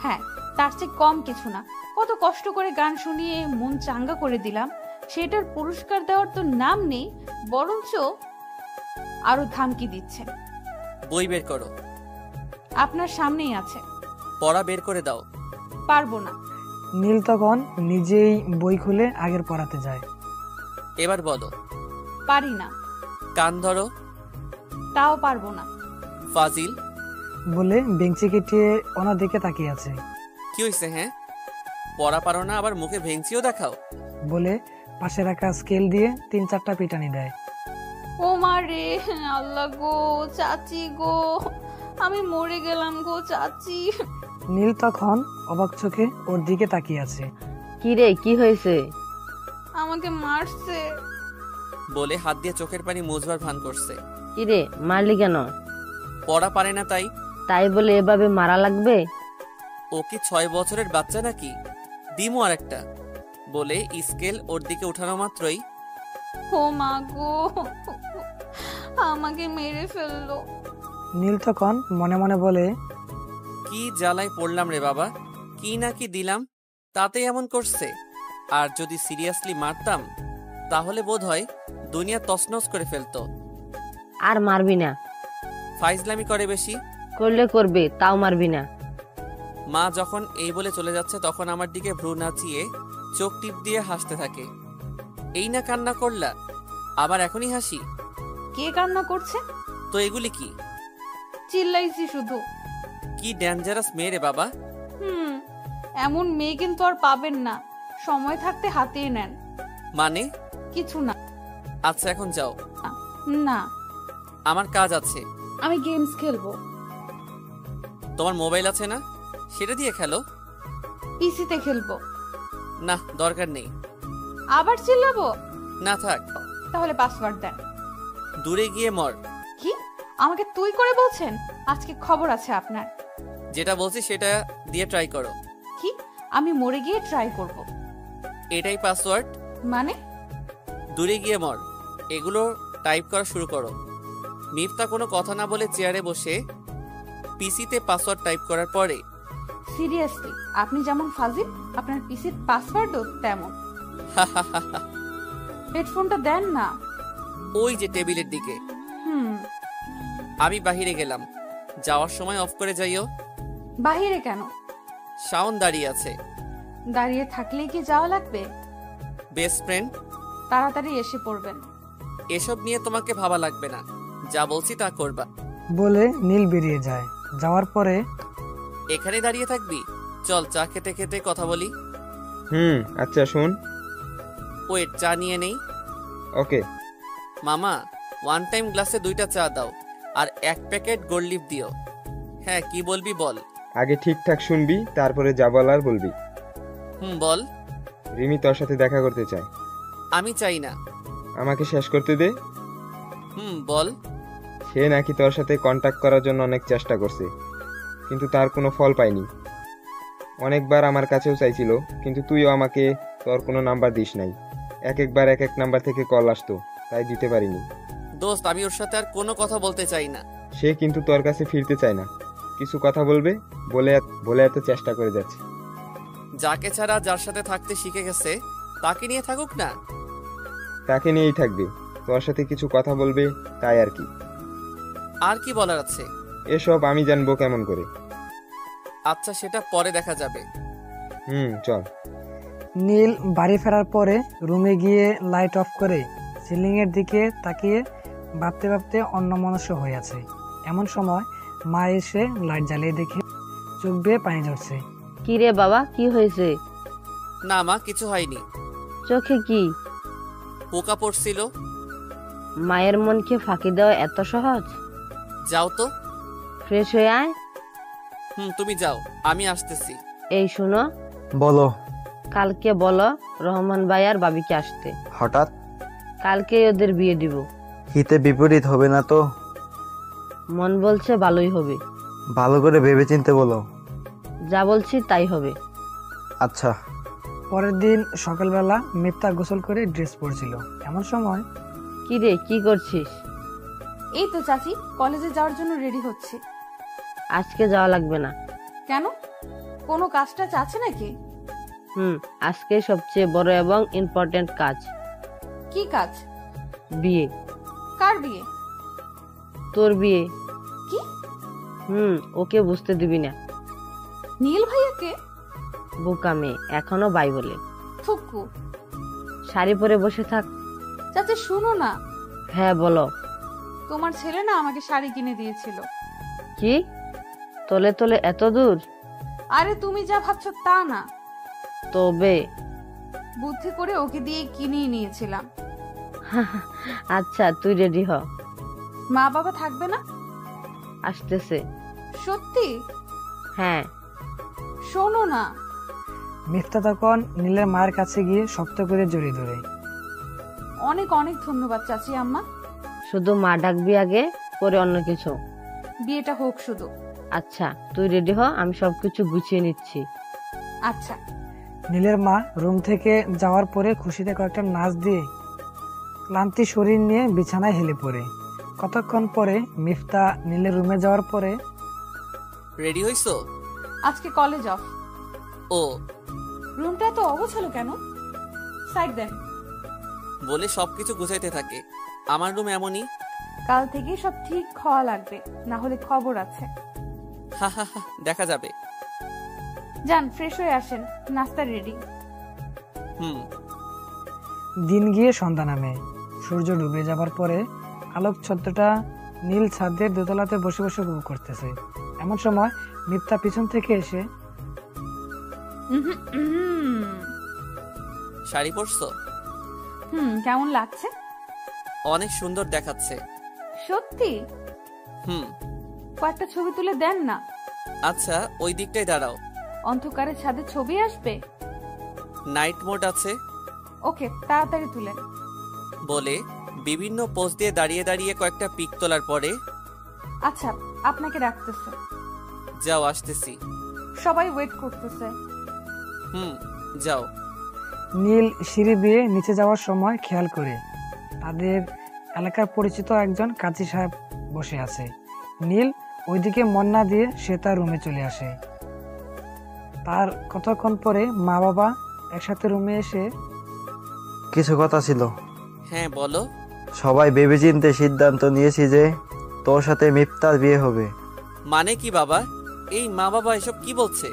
হ্যাঁ, তার চেয়ে কম কিছু না। কত কষ্ট করে গান শুনিয়ে মন চাঙ্গা করে দিলাম, সেটার পুরস্কার দেওয়ার তো নাম নেই, বরঞ্চ আরো ধামকি দিচ্ছেন। বই বের করো। আপনার সামনেই আছে। পড়া বের করে দাও। পারবো না। নীল তখন নিজেই বই খুলে আগের পড়াতে যায়। এবার বলো। পারি না। কান ধরো। তাও পারবো না। ফাজিল। বলে বেঞ্চি কেটিয়ে ওনার দিকে তাকিয়ে আছে। কি হয়েছে? হ্যাঁ, পড়া পারো না আবার মুখে ভেঙচিও দেখাও। বলে পাশে রাখা স্কেল দিয়ে 3-4টা পিটানি দেয়। ও মা রে, আল্লাহ গো, চাচি গো, আমি মরে গেলাম গো চাচি। নীল তখন অবাক চোখে ওর দিকে তাকিয়ে আছে। কি রে, কি হয়েছে? আমাকে মারছে। বলে হাত দিয়ে চোখের পানি মুছবার ভান করছে। কি রে, মারলি কেন? পড়া পারে না তাই। তাই বলে এভাবে মারা লাগবে? ও কি 6 বছরের বাচ্চা নাকি? দিমু আর একটা। বলে স্কেল ওর দিকে উঠানো মাত্রই ও মা গো, আমাকে মেরে ফেললো। নীল তখন মনে মনে বলে, কি জ্বালায় পড়লাম রে বাবা, কি না কি দিলাম, তাতে এমন করছে। আর যদি সিরিয়াসলি মারতাম তাহলে বোধহয় দুনিয়া তছনছ করে ফেলতো। আর মারবি না। ফাইজলামি করে বেশি। করলে করবে, তাও মারবি না। মা যখন এই বলে চলে যাচ্ছে তখন আমার দিকে ভ্রু নাচিয়ে চোখ টিপ দিয়ে হাসতে থাকে। এই না কান্না করলা, আবার এখনই হাসি? কে কান্না করছে? তো এগুলি কি? চিল্লাইছি শুধু। কি ডেঞ্জারাস মেয়ে রে বাবা। এমন মেয়ে কিন্তু আর পাবেন না, সময় থাকতে হাতিয়ে নেন। মানে? কিছু না। আচ্ছা এখন যাও। না, আমার কাজ আছে। আমি গেমস খেলবো। তোমার মোবাইল আছে না? সেটা দিয়ে খেলো। পিসিতে খেলবো। না, দরকার নেই। আবার চিল্লাবো? না থাক। তাহলে পাসওয়ার্ড দেন। দূরে গিয়ে মর। কি? আমাকে তুই করে বলছেন? আজকে খবর আছে আপনার। যেটা বলছি সেটা দিয়ে ট্রাই করো। কি? আমি মরে গিয়ে ট্রাই করব? এটাই পাসওয়ার্ড। মানে? দূরে গিয়ে মর, এগুলো টাইপ করা শুরু করো। মিফতা কোনো কথা না বলে চেয়ারে বসে পিসিতে পাসওয়ার্ড টাইপ করার পরে, সিরিয়াসলি আপনি যেমন ফাজিল, আপনার পিসির পাসওয়ার্ডও তেমন। হেডফোনটা দেন না। ওই যে টেবিলের দিকে। আমি বাহিরে গেলাম, যাওয়ার সময় অফ করে যাইও। বাহিরে কেন? শাওন দাঁড়িয়ে আছে। দাঁড়িয়ে থাকলেই কি যাওয়া লাগবে? Best friend. তাড়াতাড়ি এসে পড়বেন। এসব নিয়ে তোমাকে ভাবা লাগবে না, যা বলছি তা করবা। বলে নীল বেরিয়ে যায়। যাওয়ার পরে, এখানে দাঁড়িয়ে থাকবি? চল চা খেতে খেতে কথা বলি। আচ্ছা শুন। ওয়েট, চা নিয়ে নেই। ওকে। মামা, ওয়ান টাইম গ্লাসে 2টা চা দাও আর 1 প্যাকেট গোল্ড লিফ দিও। হ্যাঁ, কি বলবি বল। আগে ঠিকঠাক শুনবি, তারপরে যা বলার বলবি। বল। রিমি তোর সাথে দেখা করতে চায়। আমি চাই না। আমাকে শেষ করতে দে। বল। সে নাকি তোর সাথে কন্টাক্ট করার জন্য অনেক চেষ্টা করছে, কিন্তু তার কোনো ফল পায়নি। অনেকবার আমার কাছেও চাইছিল, কিন্তু তুইও আমাকে তোর কোনো নাম্বার দিস নাই। একবার এক নাম্বার থেকে কল আসতো, তাই দিতে পারিনি। দোস্ত, আমি ওর সাথে আর কোনো কথা বলতে চাই না। সে কিন্তু তোর কাছে ফিরতে চায় না, কিছু কথা বলবে বলে এত চেষ্টা করে যাচ্ছে। যাকে ছাড়া যার সাথে থাকতে শিখে গেছে তাকে নিয়ে থাকুক না। তাকে নিয়েই থাকবে, তোর সাথে কিছু কথা বলবে, তাই আর কি। আর কি বলার আছে? এসব আমি জানবো কেমন করে? আচ্ছা, সেটা পরে দেখা যাবে। চল। নীল বাড়ি ফেরার পরে রুমে গিয়ে লাইট অফ করে সিলিং এর দিকে তাকিয়ে ভাবতে ভাবতে অন্যমনস্ক হয়ে আছে। এমন সময় মা এসে লাইট জ্বালিয়ে দেখে চোখ বেয়ে পানি ঝরছে। কি রে বাবা, কি হয়েছে? না মা, কিছু হয়নি। চোখে কি? পোকা পড়ছিল। মায়ের মনকে ফাঁকি দেওয়া এত সহজ? যাও তো, ফ্রেশ হয়ে আয়। তুমি যাও, আমি আসতেছি। এই শুনো। বলো। কালকে বলো রহমান ভাই আর বাবিকে আসতে। হঠাৎ? কালকে ওদের বিয়ে দিব। হিতে বিপরীত হবে না তো? মন বলছে ভালোই হবে। ভালো করে ভেবে চিনতে বলো। যা বলছি তাই হবে। আচ্ছা। পরের দিন সকালবেলা মিফতা গোসল করে ড্রেস পরছিল। এমন সময়, কি রে, কি করছিস? এই তো চাচি, কলেজে যাওয়ার জন্য রেডি হচ্ছে। আজকে যাওয়া লাগবে না। কেন? কোনো কাজটা আছে নাকি? আজকে সবচেয়ে বড় এবং ইম্পর্টেন্ট কাজ। কি কাজ? বিয়ে। কার বিয়ে? তোর বিয়ে। কি? ওকে বুঝতে দিবি না। নীল ভাইয়াকে? বোকা মেয়ে, এখনো বাই বলে। থুকু। শাড়ি পরে বসে থাক। চাচি শুনো না। হ্যাঁ বলো। তোমার ছেলে না আমাকে শাড়ি কিনে দিয়েছিল। কি? তলে তলে এত দূর? আরে তুমি যা ভাবছো তা না। তবে বুদ্ধি করে ওকে দিয়ে কিনিয়ে নিয়েছিলাম। আচ্ছা তুই রেডি হ। মা বাবা থাকবে না? আসতেছে। সত্যি? হ্যাঁ। শোনো না। মিফতা তখন নীলের মায়ের কাছে গিয়ে শক্ত করে জড়িয়ে ধরে। অনেক অনেক ধন্যবাদ চাচি আম্মা। শুধু মা ডাকবি আগে, পরে অন্য কিছু। বিয়েটা হোক শুধু। আচ্ছা তুই রেডি হ, আমি সবকিছু গুছিয়ে নিচ্ছি। আচ্ছা। নীলের মা রুম থেকে যাওয়ার পরে খুশিতে কয়েকটা নাচ দিয়ে ক্লান্তি শরীর নিয়ে বিছানায় হেলে পড়ে। কতক্ষণ পরে মিফতা নীলের রুমে যাওয়ার পরে, রেডি হইছো? আজকে কলেজ অফ। ও। রুমটা এত অগোছালো কেন? সাইড দেন। বলে সবকিছু গুছাইতে থাকে। আমার রুম এমনই। কাল থেকে সব ঠিক হওয়া লাগবে, না হলে খবর আছে। হা হা হা, দেখা যাবে। যান ফ্রেশ হয়ে আসেন, নাস্তা রেডি। দিন গিয়ে সন্ধ্যা নামে। সূর্য ডুবে যাবার পরে আলোকছত্রটা নীল ছাদের দোতলাতে বসে বসে উপভোগ করতেছে। এমন সময় মিফতা পিছন থেকে এসে, শাড়ি পরছো? কেমন লাগছে? অনেক সুন্দর দেখাচ্ছে। সত্যি? কয়েকটা ছবি তুলে দেন না। আচ্ছা ওই দিকটাই দাঁড়াও। অন্ধকারে ছাদে ছবি আসবে। নাইট মোড আছে। ওকে তাড়াতাড়ি তুলেন। বলে বিভিন্ন পোজ দিয়ে দাঁড়িয়ে দাঁড়িয়ে কয়েকটা পিক তোলার পরে, আচ্ছা আপনাকে রাখতেছে। যাও আসতেছি। সবাই ওয়েট করতেছে। যাও। নীল সিঁড়ি বেয়ে নিচে যাওয়ার সময় খেয়াল করে তাদের এলাকার পরিচিত একজন কাজী সাহেব বসে আছে। নীল ওইদিকে মন না দিয়ে সে তার রুমে চলে আসে। তার কতক্ষণ পরে মা বাবা একসাথে রুমে এসে, কিছু কথা ছিল। হ্যাঁ বলো। সবাই ভেবেচিন্তে সিদ্ধান্ত নিয়েছি যে তোর সাথে মিফতার বিয়ে হবে। মানে কি বাবা? এই মা বাবা এসব কি বলছে?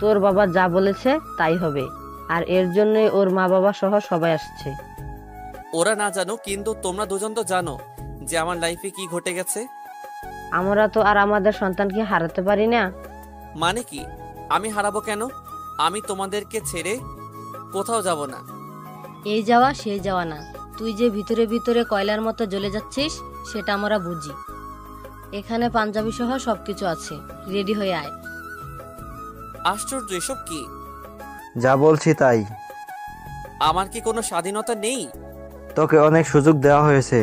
তোর বাবা যা বলেছে তাই হবে, আর এর জন্যই ওর মা বাবা সহ সবাই আসছে। ওরা না জানো, কিন্তু তোমরা দুজন তো জানো যে আমার লাইফে কি ঘটে গেছে। আমরা তো আর আমাদের সন্তানকে হারাতে পারি না। মানে কি? আমি হারাবো কেন? আমি তোমাদেরকে ছেড়ে কোথাও যাব না। এই যাওয়া সেই যাওয়া না, তুই যে ভিতরে ভিতরে কয়লার মতো জ্বলে যাচ্ছিস সেটা আমরা বুঝি। এখানে পাঞ্জাবি সহ সবকিছু আছে, রেডি হয়ে আয়। আশ্চর্য, এসব কি? যা বলছি তাই। আমার কি কোনো স্বাধীনতা নেই? তোকে অনেক সুযোগ দেওয়া হয়েছে,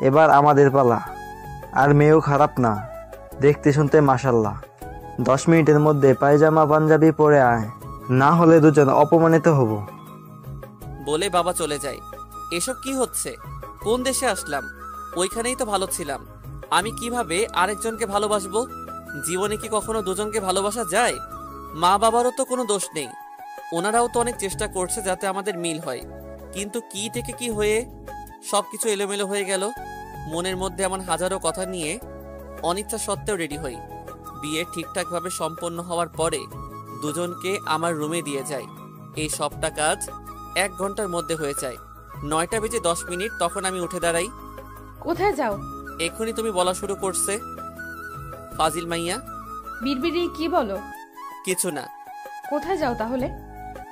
এবার আমাদের পালা। আর মেয়েও খারাপ না, দেখতে শুনতে মাশাল্লাহ। 10 মিনিটের মধ্যে পায়জামা পাঞ্জাবি পরে আয়, না হলে দুজন অপমানিত হব। বলে বাবা চলে যায়। এসব কি হচ্ছে? কোন দেশে আসলাম? ওইখানেই তো ভালো ছিলাম। আমি কিভাবে আরেকজনকে ভালোবাসবো? জীবনে কি কখনো দুজনকে ভালোবাসা যায়? মা বাবারও তো কোনো দোষ নেই, ওনারাও তো অনেক চেষ্টা করছে যাতে আমাদের মিল হয়। কিন্তু কি থেকে কি হয়ে সবকিছু এলোমেলো হয়ে গেল। মনের মধ্যে এমন হাজারো কথা নিয়ে অনিচ্ছা সত্ত্বেও রেডি হই। বিয়ে ঠিকঠাকভাবে সম্পন্ন হওয়ার পরে দুজনকে আমার রুমে দিয়ে যায়। এই সবটা কাজ 1 ঘন্টার মধ্যে হয়ে যায়। 9টা বেজে 10 মিনিট, তখন আমি উঠে দাঁড়াই। কোথায় যাও? এখনই তুমি বলা শুরু করছে ফাজিল মাইয়া। বিড়বিড়ি কি বলো? কিছু না। কোথায় যাও তাহলে?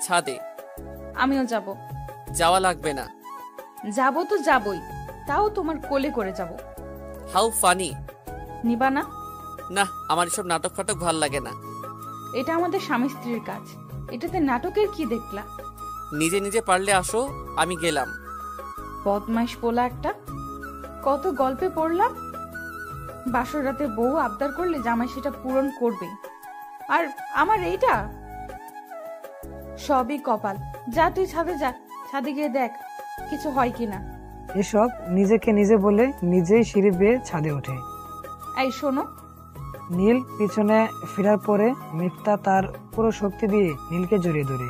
ছাদে। আমিও যাব। যাওয়া লাগবে না। যাব তো যাবই, তাও তোমার কোলে করে যাব। How funny. নিবা না? না, আমার এসব নাটক ফাটক ভাল লাগে না। এটা আমাদের স্বামী স্ত্রীর কাজ, এটাতে নাটকের কি দেখলা? নিজে নিজে পারলে আসো, আমি গেলাম। বদমাইশ পোলা একটা। কত গল্পে পড়লাম, বাসর রাতে বউ আবদার করলে জামাই সেটা পূরণ করবে, আর আমার এইটা সবই কপাল। যা তুই ছাদে যা, ছাদে গিয়ে দেখ কিছু হয় কিনা। এসব নিজেকে নিজে বলে নিজেই সিঁড়ি বেয়ে ছাদে ওঠে। এই শোনো। নীল পিছনে ফেরার পরে মিফতা তার পুরো শক্তি দিয়ে নীলকে জড়িয়ে ধরে।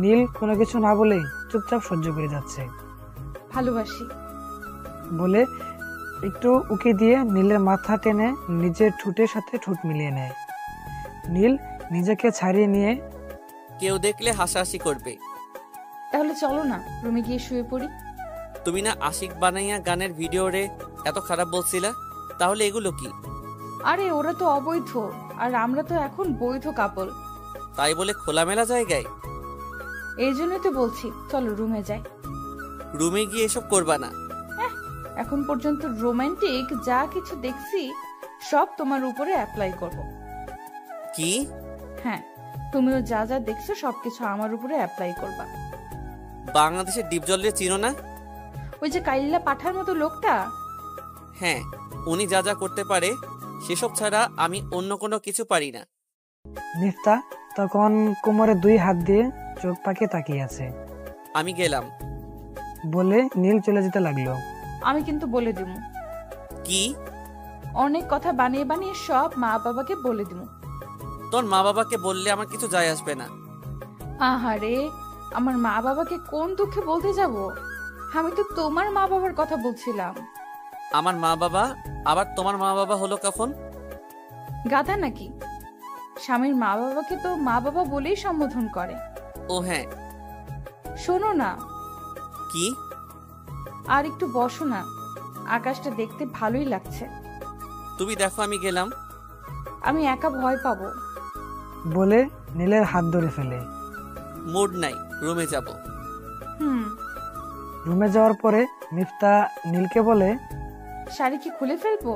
নীল কোনো কিছু না বলে চুপচাপ সহ্য করে যাচ্ছে। ভালোবাসি বলে একটু উকি দিয়ে নীলের মাথা টেনে নিজের ঠোঁটের সাথে ঠোঁট মিলিয়ে নেয়। নীল নিজেকে ছাড়িয়ে নিয়ে কেউ দেখলে হাসাহাসি করবে। তাহলে চলো না রুমে গিয়ে শুয়ে পড়ি। তুমি না আশিক বানাইয়া গানের ভিডিওরে এত খারাপ বলছিলা, তাহলে এগুলো কি? আরে ওরা তো অবৈধ, আর আমরা তো এখন বৈধ কাপল। তাই বলে খোলামেলা জায়গায়? এই জন্যই তো বলছি চলো রুমে যাই। রুমে গিয়ে এসব করবা না। এখন পর্যন্ত রোমান্টিক যা কিছু দেখছি সব তোমার উপরে অ্যাপ্লাই করব। কি? হ্যাঁ, তুমিও যা যা দেখছো সবকিছু আমার উপরে অ্যাপ্লাই করবা। বাংলাদেশের ডিপ জলের চিনো না? ওই যে কাইল্লা পাঠার মতো লোকটা? হ্যাঁ, উনি যা যা করতে পারে সেসব ছাড়া আমি অন্য কোনো কিছু পারি না। মিফতা তখন কোমরে 2 হাত দিয়ে চোখ পাকে তাকিয়ে আছে। আমি গেলাম বলে নীল চলে যেতে লাগলো। আমি কিন্তু বলে দিব। কি? অনেক কথা বানিয়ে বানিয়ে সব মা বাবাকে বলে দিব। তোর মা বাবাকে বললে আমার কিছু যায় আসবে না। আহারে, আমার মা বাবাকে কোন দুঃখে বলতে যাব? আমি তো তোমার মা বাবার কথা বলছিলাম। আমার মা বাবা আবার তোমার মা বাবা হলো কখন? গাধা নাকি? স্বামীর মা বাবাকে তো মা বাবা বলেই সম্বোধন করে। ও হ্যাঁ। শোনো না। কি? আর একটু বসো না, আকাশটা দেখতে ভালোই লাগছে। তুমি দেখো, আমি গেলাম। আমি একা ভয় পাবো। বলে নীলের হাত ধরে ফেলে। মুড নাই, রুমে যাব। রুমে যাওয়ার পরে মিফতা নীলকে বলে, শাড়ি কি খুলে ফেলবো?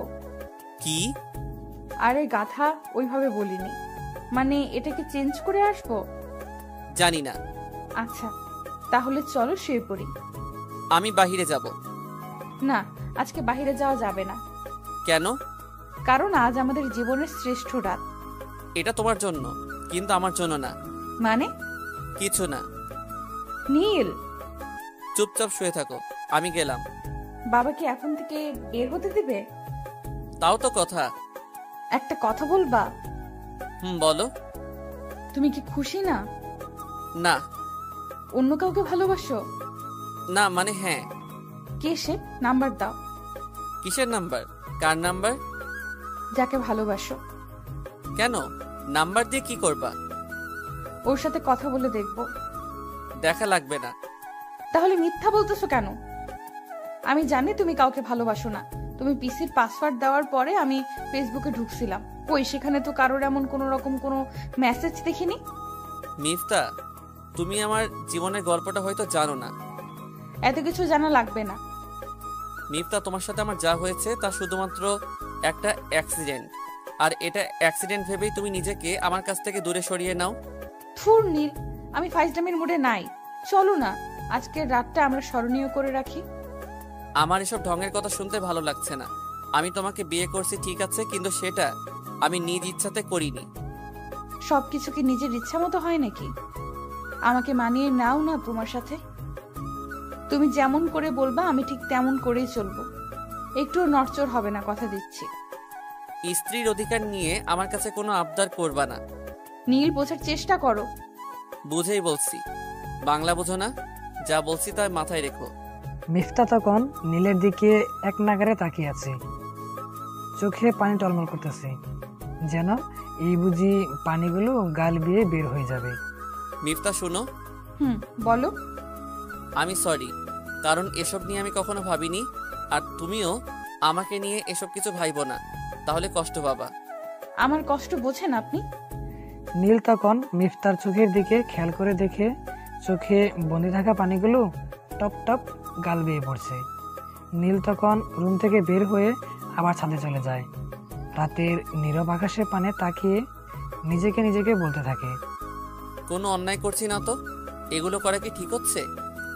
কি? আরে গাধা, ওইভাবে বলিনি, মানে এটাকে চেঞ্জ করে আসবো। জানি না। আচ্ছা তাহলে চলো শুয়ে পড়ি। আমি বাহিরে যাব। না, আজকে বাহিরে যাওয়া যাবে না। কেন? কারণ আজ আমাদের জীবনের শ্রেষ্ঠ রাত। এটা তোমার জন্য, কিন্তু আমার জন্য না। মানে? কিছু না। নীল চুপচাপ শুয়ে থাকো, আমি গেলাম। বাবা কি এখন থেকে বের হতে দিবে? তাও তো কথা। একটা কথা বলবা? বলো। তুমি কি খুশি না? না। অন্য কাউকে ভালোবাসো? না মানে হ্যাঁ। কে সে? নাম্বার দাও। কিসের নাম্বার? কার নাম্বার? যাকে ভালোবাসো। কেন? নাম্বার দিয়ে কি করবা? ওর সাথে কথা বলে দেখবো। দেখা লাগবে না। তাহলে মিথ্যা বলতেছো কেন? আমি জানি তুমি কাউকে ভালোবাসো না। তুমি পিসির পাসওয়ার্ড দেওয়ার পরে আমি ফেসবুকে ঢুকছিলাম, ওই সেখানে তো কারোর এমন কোনো রকম কোনো মেসেজ দেখিনি। মিফতা, তুমি আমার জীবনের গল্পটা হয়তো জানো না। এত কিছু জানা লাগবে না। মিফতা, তোমার সাথে আমার যা হয়েছে তা শুধুমাত্র একটা অ্যাক্সিডেন্ট, আর এটা অ্যাক্সিডেন্ট ভেবেই তুমি নিজেকে আমার কাছ থেকে দূরে সরিয়ে নাও। থুর নীল, আমি ফাইজলামের মুডে নাই। চলো না আজকের রাতটা আমরা স্মরণীয় করে রাখি। আমার এসব ঢঙের কথা শুনতে ভালো লাগছে না। আমি তোমাকে বিয়ে করছি ঠিক আছে, কিন্তু সেটা আমি নিজ ইচ্ছাতে করিনি। সবকিছু কি নিজের ইচ্ছা মতো হয় নাকি? আমাকে মানিয়ে নাও না তোমার সাথে। তুমি যেমন করে বলবা আমি ঠিক তেমন করেই চলবো। একটু নড়চড় হবে না, কথা দিচ্ছি। স্ত্রীর অধিকার নিয়ে আমার কাছে কোনো আবদার করবা না। নীল, বোঝার চেষ্টা করো। বুঝেই বলছি। বাংলা বোঝো না? যা বলছি তাই মাথায় রেখো। মিফতা তখন নীলের দিকে এক নাগারে তাকিয়ে আছে, চোখে পানি টলমল করতেছে, যেন এই বুঝি পানিগুলো গাল বেয়ে বের হয়ে যাবে। মিফতা শোনো। বলো। আমি সরি, কারণ এসব নিয়ে আমি কখনো ভাবিনি, আর তুমিও আমাকে নিয়ে এসব কিছু ভাইবো না, তাহলে কষ্ট পাবা। আমার কষ্ট বোঝেন আপনি? নীল তখন মিফতার চোখের দিকে খেয়াল করে দেখে চোখে বন্দি থাকা পানিগুলো টপ টপ গাল বেয়ে পড়ছে। নীল তখন রুম থেকে বের হয়ে আবার ছাদে চলে যায়। রাতের নীরব আকাশের পানে তাকিয়ে নিজেকে বলতে থাকে, কোনো অন্যায় করছি না তো, এগুলো করা কি ঠিক হচ্ছে?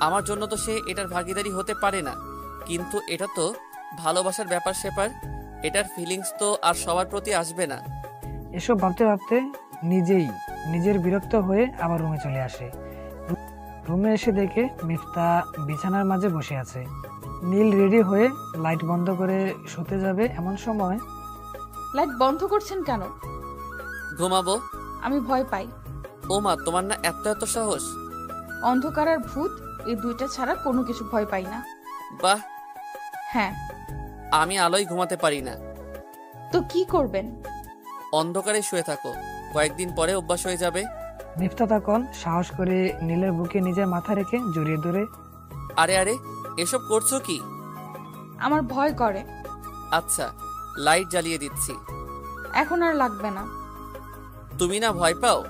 আমার জন্য তো সে এটার ভাগিদারি হতে পারে না, কিন্তু এটা তো ভালোবাসার ব্যাপার স্যাপার, এটার ফিলিংস তো আর সবার প্রতি আসবে না। এসব ভাবতে ভাবতে নিজের বিরক্ত হয়ে আবার রুমে চলে আসে। রুমে এসে দেখে মিফতা বিছানার মাঝে বসে আছে। নীল রেডি হয়ে লাইট বন্ধ করে শুতে যাবে, এমন সময় লাইট বন্ধ করছেন কেন? ঘুমাবো। আমি ভয় পাই। ও মা, তোমার না এত সাহস? অন্ধকার আর ভূত এই দুইটা ছাড়া কোনো কিছু ভয় পাই না। বাহ। হ্যাঁ। আমি আলোয় ঘুমাতে পারি না। তো কি করবেন? অন্ধকারে শুয়ে থাকো, কয়েকদিন পরে অভ্যাস হয়ে যাবে। মিফতা তখন সাহস করে নীলের বুকে নিজের মাথা রেখে জড়িয়ে ধরে, আরে আরে, এসব করছো কি? আমার ভয় করে। আচ্ছা, লাইট জ্বালিয়ে দিচ্ছি। এখন আর লাগবে না। তুমি না ভয় পাও?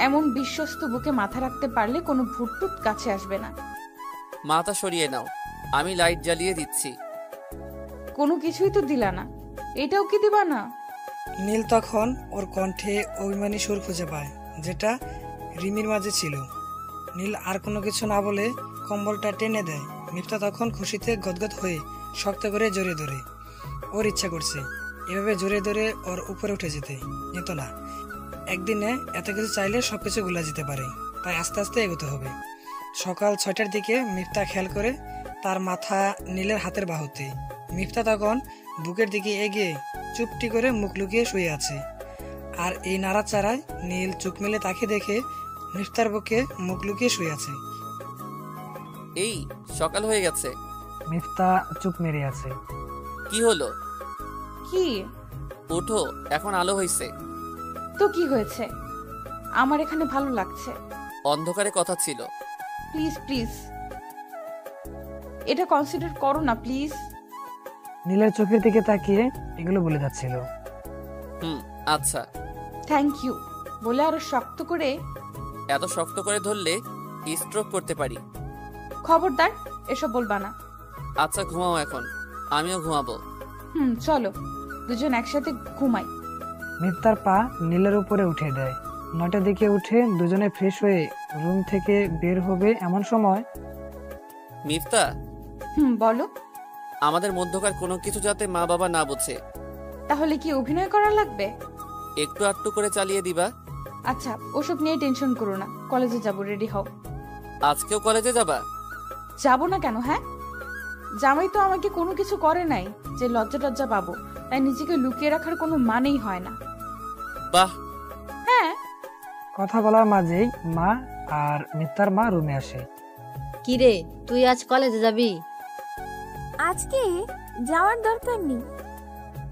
এমন বিশ্বস্ত বুকে মাথা রাখতে পারলে কোনো ভূতটুত কাছে আসবে না। মাথা সরিয়ে নাও, আমি লাইট জ্বালিয়ে দিচ্ছি। কোনো কিছুই তো দিলা না, এটাও কি দিবা না? নীল তখন ওর কণ্ঠে অভিমানী সুর খুঁজে পায়, যেটা রিমির মাঝে ছিল। নীল আর কোনো কিছু না বলে কম্বলটা টেনে দেয়। মিফতা তখন খুশিতে গদগদ হয়ে শক্ত করে জড়িয়ে ধরে। ওর ইচ্ছা করছে এভাবে জড়িয়ে ধরে ওর উপরে উঠে যেতে, কিন্তু না, একদিনে এত কিছু চাইলে সবকিছু গুলা যেতে পারে, তাই আস্তে আস্তে এগোতে হবে। সকাল 6টার দিকে মিফতা খেয়াল করে তার মাথা নীলের হাতের বাহুতে। মিফতা তখন বুকের দিকে এগিয়ে চুপটি করে মুখ লুকিয়ে শুয়ে আছে। আর এই নাড়াচাড়ায় নীল চোখ মেলে তাকে দেখে মিফতার বুকে মুখ লুকিয়ে শুয়ে আছে। এই সকাল হয়ে গেছে। মিফতা চুপ মেরে আছে। কি হলো? কি? ওঠো, এখন আলো হয়েছে। তো কি হয়েছে? আমার এখানে ভালো লাগছে। অন্ধকারে কথা ছিল। প্লিজ প্লিজ, এটা কনসিডার করো না প্লিজ। নীলের চোখের দিকে তাকিয়ে এগুলো বলে যাচ্ছিল। আচ্ছা। থ্যাংক ইউ বলে আরো শক্ত করে। এত শক্ত করে ধরলে স্ট্রোক করতে পারি। খবরদার এসব বলবা না। আচ্ছা ঘুমাও এখন, আমিও ঘুমাবো। চলো দুজন একসাথে ঘুমাই। মিফতার পা নীলের উপরে উঠে দেয়। 9টার দিকে উঠে দুজনে ফ্রেশ হয়ে রুম থেকে বের হবে এমন সময় মিফতা, বলো। আমাদের মধ্যকার কোনো কিছু যাতে মা বাবা না বোঝে। তাহলে কি অভিনয় করা লাগবে? একটু আটটু করে চালিয়ে দিবা। আচ্ছা, ওসব নিয়ে টেনশন করো না, কলেজে যাব, রেডি হও। আজকেও কলেজে যাবা? যাবো না কেন? হ্যাঁ, জামাই তো আমাকে কোনো কিছু করে নাই যে লজ্জা টজ্জা পাবো, তাই নিজেকে লুকিয়ে রাখার কোনো মানেই হয় না। বাহ। হ্যাঁ। কথা বলার মাঝেই মা আর মিফতার মা রুমে আসে। কি রে, তুই আজ কলেজে যাবি? আজকে যাওয়ার দরকার নেই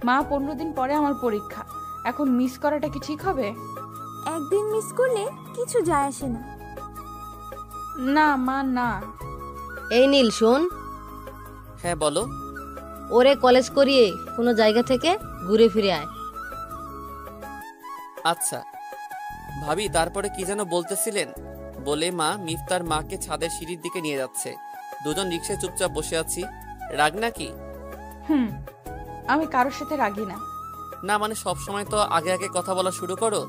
মা, 15 দিন পরে আমার পরীক্ষা, এখন মিস করাটা কি ঠিক হবে? একদিন মিস করলে কিছু যায় আসে না। না মা, না। এই নীল শোন। হ্যাঁ বলো। ওরে কলেজ করিয়ে কোনো জায়গা থেকে ঘুরে ফিরে আয়। আচ্ছা ভাবি, তারপরে কি যেন বলতেছিলেন? বলে মা মিফতার মাকে ছাদের সিঁড়ির দিকে নিয়ে যাচ্ছে। দুজন রিকশায় চুপচাপ বসে আছি। রাগ নাকি? আমি কারোর সাথে রাগি না। না মানে সব সময় তো আগে আগে কথা বলা শুরু করো,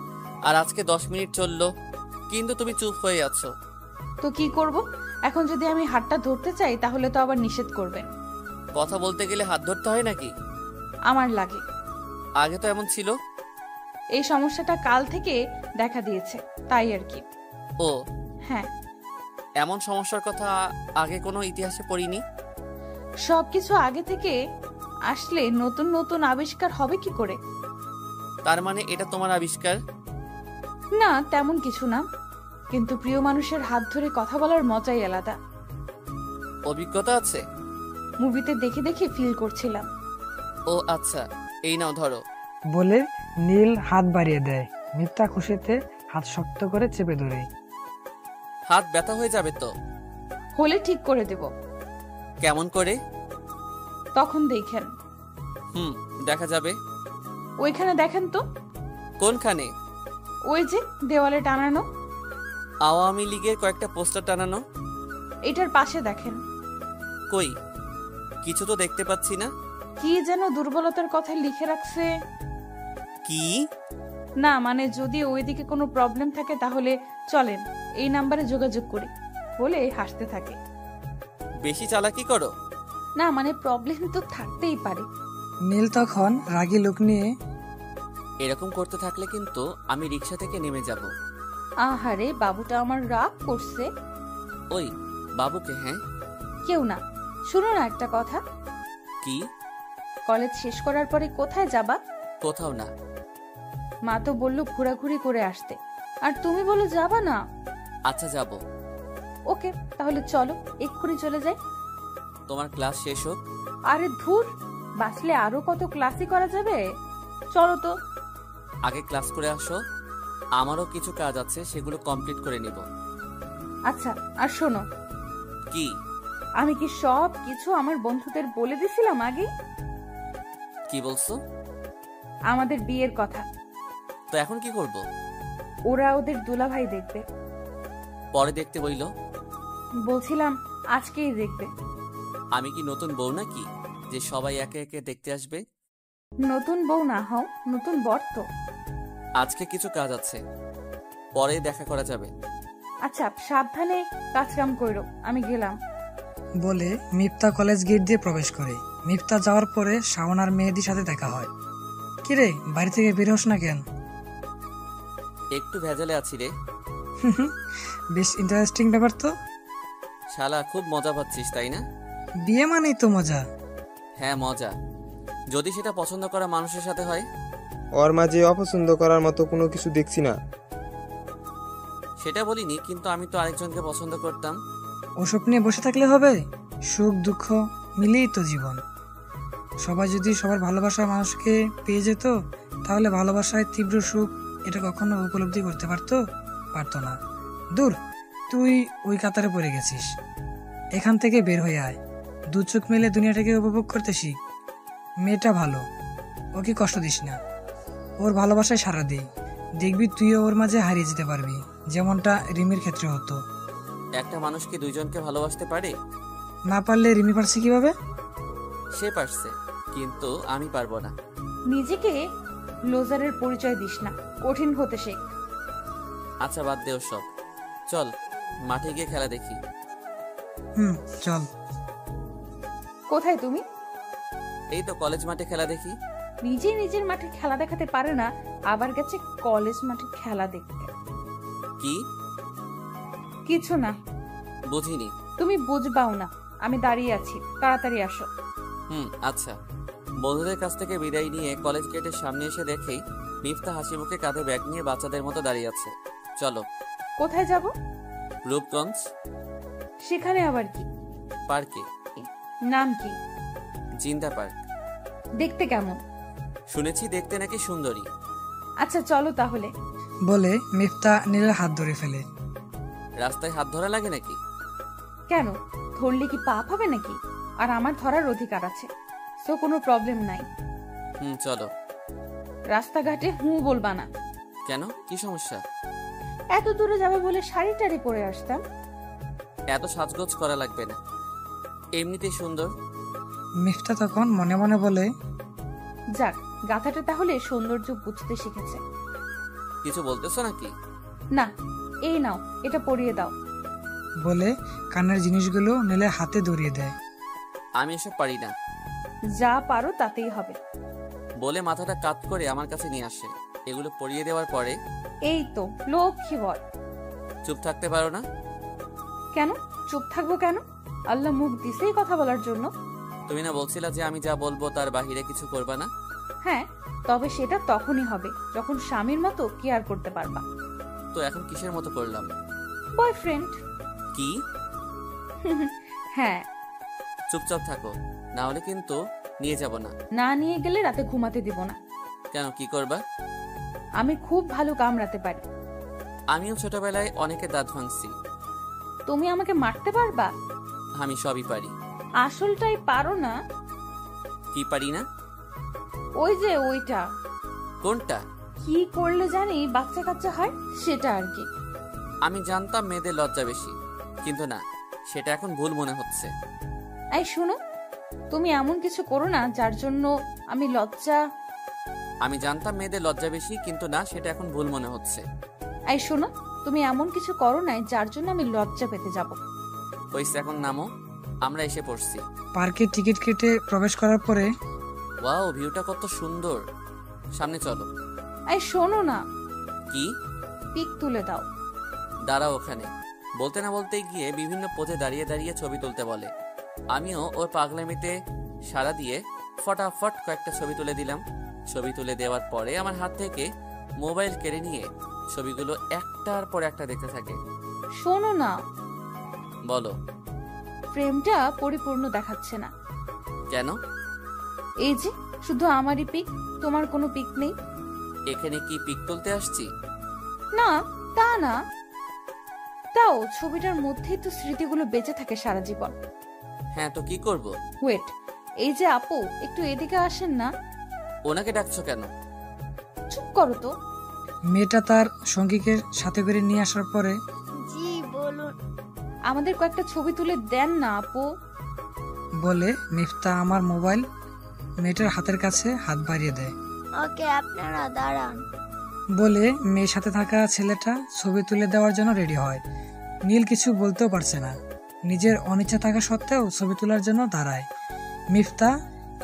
আর আজকে 10 মিনিট চললো কিন্তু তুমি চুপ হয়ে আছো। তো কি করব? এখন যদি আমি হাতটা ধরতে চাই তাহলে তো আবার নিষেধ করবেন। কথা বলতে গেলে হাত ধরতে হয় নাকি? আমার লাগে। আগে তো এমন ছিল। এই সমস্যাটা কাল থেকে দেখা দিয়েছে, তাই আর কি। ও হ্যাঁ। এমন সমস্যার কথা আগে কোনো ইতিহাসে পড়িনি। সবকিছু আগে থেকে আসলে নতুন নতুন আবিষ্কার হবে কি করে? তার মানে এটা তোমার আবিষ্কার? না, তেমন কিছু না, কিন্তু প্রিয় মানুষের হাত ধরে কথা বলার মজাই আলাদা। অভিজ্ঞতা আছে? মুভিতে দেখে দেখে ফিল করছিলাম। ও আচ্ছা, এই নাও ধরো। বলে নীল হাত বাড়িয়ে দেয়। মিফতা খুশিতে হাত শক্ত করে চেপে ধরে। হাত ব্যথা হয়ে যাবে তো? হলে ঠিক করে দেব। কেমন করে? তখন দেখেন। দেখা যাবে। ওইখানে দেখেন তো। কোনখানে? ওই যে দেওয়ালে টানানো। আওয়ামী লীগের কয়েকটা পোস্টার টানানো। এটার পাশে দেখেন। কই, কিছু তো দেখতে পাচ্ছি না। কি যেন দুর্বলতার কথা লিখে রাখছে। কি? না মানে যদি ওইদিকে কোনো প্রবলেম থাকে তাহলে চলেন এই নাম্বারে যোগাযোগ করি বলে হাসতে থাকে। বেশি চালাকি করো না, মানে প্রবলেম তো থাকতেই পারে। নীল তখন রাগী লোক নিয়ে, এরকম করতে থাকলে কিন্তু আমি রিকশা থেকে নেমে যাব। আহারে, বাবুটা আমার রাগ করছে। ওই বাবুকে? হ্যাঁ, কেউ না। শুনো না একটা কথা। কি? কলেজ শেষ করার পরে কোথায় যাবা? কোথাও না। মা তো বললো ঘোরাঘুরি করে আসতে, আর তুমি বলো যাবা না। আচ্ছা যাব। ওকে, তাহলে চলো এক্ষুনি চলে যাই। তোমার ক্লাস শেষ হোক। আরে ধুর, বাঁচলে আরো কত ক্লাসই করা যাবে। চলো তো। আগে ক্লাস করে আসো। আমারও কিছু কাজ আছে, সেগুলো কমপ্লিট করে নিব। আচ্ছা, আর শোনো, কি? আমি কি সব কিছু আমার বন্ধুদের বলে দিছিলাম আগে? কি বলছো? আমাদের বিয়ের কথা। তো এখন কি করব? ওরা ওদের দুলাভাই দেখবে। পরে দেখতে বইল? বলছিলাম আজকেই দেখবে। আমি কি নতুন বউ নাকি যে সবাই একে একে দেখতে আসবে? নতুন বউ না হও, নতুন বর তো। আজকে কিছু কাজ আছে, পরে দেখা করা যাবে। আচ্ছা, সাবধানে কাজকাম করো, আমি গেলাম। বলে মিফতা কলেজ গেট দিয়ে প্রবেশ করে। মিফতা যাওয়ার পরে শাওন আর মেহেদির সাথে দেখা হয়। কিরে, বাড়ি থেকে বের হস না কেন? একটু ভেজালে আছি রে। বেশ ইন্টারেস্টিং ব্যাপার তো। শালা খুব মজা পাচ্ছিস তাই না? বিয়ে মানেই তো মজা। হ্যাঁ মজা, যদি সেটা পছন্দ করা মানুষের সাথে হয়। ওর মাঝে অপছন্দ করার মতো কোনো কিছু দেখছি না। সেটা বলিনি, কিন্তু আমি তো আরেকজনকে পছন্দ করতাম। ওসব নিয়ে বসে থাকলে হবে? সুখ দুঃখ মিলেই তো জীবন। সবাই যদি সবার ভালোবাসার মানুষকে পেয়ে যেত, তাহলে ভালোবাসায় তীব্র সুখ এটা কখনো উপলব্ধি করতে পারতো না। দূর, তুই ওই কাতারে পড়ে গেছিস। এখান থেকে বের হয়ে আয়, দু চোখ মেলে দুনিয়াটাকে উপভোগ করতে শিখ। মেয়েটা ভালো, ওকে কষ্ট দিস না, ওর ভালোবাসায় সারা দিই। দেখবি তুইও ওর মাঝে হারিয়ে যেতে পারবি, যেমনটা রিমির ক্ষেত্রে হতো। একটা মানুষ কি দুইজনকে ভালোবাসতে পারে? না পারলে রিমি পারছে কিভাবে? সে পারছে, কিন্তু আমি পারবো না। নিজেকে লোজারের পরিচয় দিস না, কঠিন হতে শেখ। আচ্ছা বাদ দেও সব, চল মাঠে গিয়ে খেলা দেখি। চল। কোথায় তুমি? এই তো কলেজ মাঠে খেলা দেখি। নিজের মাঠে খেলা দেখাতে পারে না, আবার গেছে কলেজ মাঠে খেলা দেখতে। কি? কিছু না। বুঝিনি। তুমি বুঝবাও না, আমি দাঁড়িয়ে আছি, তাড়াতাড়ি আসো। আচ্ছা। বন্ধুদের কাছ থেকে বিদায় নিয়ে কলেজ গেটের সামনে এসে দেখেই মিফতা হাসি মুখে কাঁধে ব্যাগ নিয়ে বাচ্চাদের মতো দাঁড়িয়ে আছে। চলো। কোথায় যাব? রূপগঞ্জ। সেখানে আবার কি? পার্কে। নাম কি? জিন্দা পার্ক। দেখতে কেমন? শুনেছি দেখতে নাকি সুন্দরী। আচ্ছা চলো তাহলে। বলে মিফতা নীলের হাত ধরে ফেলে। রাস্তায় হাত ধরা লাগে নাকি? কেন, ধরলে কি পাপ হবে নাকি? আর আমার ধরার অধিকার আছে, সো কোনো প্রবলেম নাই। চলো। রাস্তাঘাটে বলবা না। কেন, কি সমস্যা? এত দূরে যাবে বলে শাড়ি টাড়ি পরে আসতাম। এত সাজগোজ করা লাগবে না, এমনিতেই সুন্দর। মিফতা তখন মনে মনে বলে, যাক, গাথাটা তাহলে সৌন্দর্য বুঝতে শিখেছে। কিছু বলতেছো নাকি? না, এই নাও, এটা পরিয়ে দাও। বলে কানের জিনিসগুলো নীলের হাতে ধরিয়ে দেয়। আমি এসব পারি না। যা পারো তাতেই হবে। বলে মাথাটা কাত করে আমার কাছে নিয়ে আসে। এগুলো পরিয়ে দেওয়ার পরে, এই তো লক্ষ্মী বর। চুপ থাকতে পারো না? কেন চুপ থাকবো কেন? আল্লাহ মুখ দিছেই কথা বলার জন্য। তুমি না বলছিলা যে আমি যা বলবো তার বাহিরে কিছু করবা না? হ্যাঁ, তবে সেটা তখনই হবে যখন স্বামীর মতো কেয়ার করতে পারবা। তো এখন কিসের মতো করলাম? বয়ফ্রেন্ড। কি? হ্যাঁ। চুপচাপ থাকো, না হলে কিন্তু নিয়ে যাব না। না নিয়ে গেলে রাতে ঘুমাতে দিব না। কেন, কি করবা? আমি খুব ভালো কামড়াতে পারি। আমিও ছোটবেলায় অনেকে দাঁত ভাঙছি। তুমি আমাকে মারতে পারবা? আমি সবই পারি। আসলটাই পারো না। কি পারি না? ওই যে ওইটা। কোনটা? কি করলে জানি বাচ্চা কাচ্চা হয়, সেটা আর কি। আমি জানতাম মেয়েদের লজ্জা বেশি, কিন্তু না, সেটা এখন ভুল মনে হচ্ছে। এই শোনো, তুমি এমন কিছু করো না যার জন্য আমি লজ্জা। আমি জানতাম মেয়েদের লজ্জা বেশি, কিন্তু না, সেটা এখন ভুল মনে হচ্ছে। এই শোনো, তুমি এমন কিছু করো না যার জন্য আমি লজ্জা পেতে যাব। হইছে, এখন নামো, আমরা এসে পড়ছি। পার্কে টিকিট কেটে প্রবেশ করার পরে, ওয়াও, ভিউটা কত সুন্দর, সামনে চলো। এই শোনো না। কি? পিক তুলে দাও। দাঁড়াও ওখানে। বলতে না বলতেই গিয়ে বিভিন্ন পোজে দাঁড়িয়ে দাঁড়িয়ে ছবি তুলতে বলে। আমিও ওর পাগলামিতে সাড়া দিয়ে ফটাফট কয়েকটা ছবি তুলে দিলাম। ছবি তুলে দেওয়ার পরে আমার হাত থেকে মোবাইল কেড়ে নিয়ে ছবিগুলো একটার পর একটা দেখতে থাকে। শোনো না। বলো। ফ্রেমটা পরিপূর্ণ দেখাচ্ছে না। কেন? এই যে শুধু আমারই পিক, তোমার কোনো পিক নেই। এখানে কি পিক তুলতে আসছি? না তা না, তাও ছবিটার মধ্যেই তো স্মৃতিগুলো বেঁচে থাকে সারা জীবন। হ্যাঁ তো কি করব? ওয়েট, এই যে আপু, একটু এদিকে আসেন না। ওনাকে ডাকছো কেন? চুপ করো তো। মেয়েটা তার সঙ্গীকে সাথে করে নিয়ে আসার পরে, জি বলুন। আমাদের কয়েকটা ছবি তুলে দেন না আপু। বলে মিফতা আমার মোবাইল মেয়েটার হাতের কাছে হাত বাড়িয়ে দেয়। ওকে, আপনারা দাঁড়ান। বলে মেয়ের সাথে থাকা ছেলেটা ছবি তুলে দেওয়ার জন্য রেডি হয়। নীল কিছু বলতেও পারছে না, নিজের অনিচ্ছা থাকা সত্ত্বেও ছবি তোলার জন্য দাঁড়ায়। মিফতা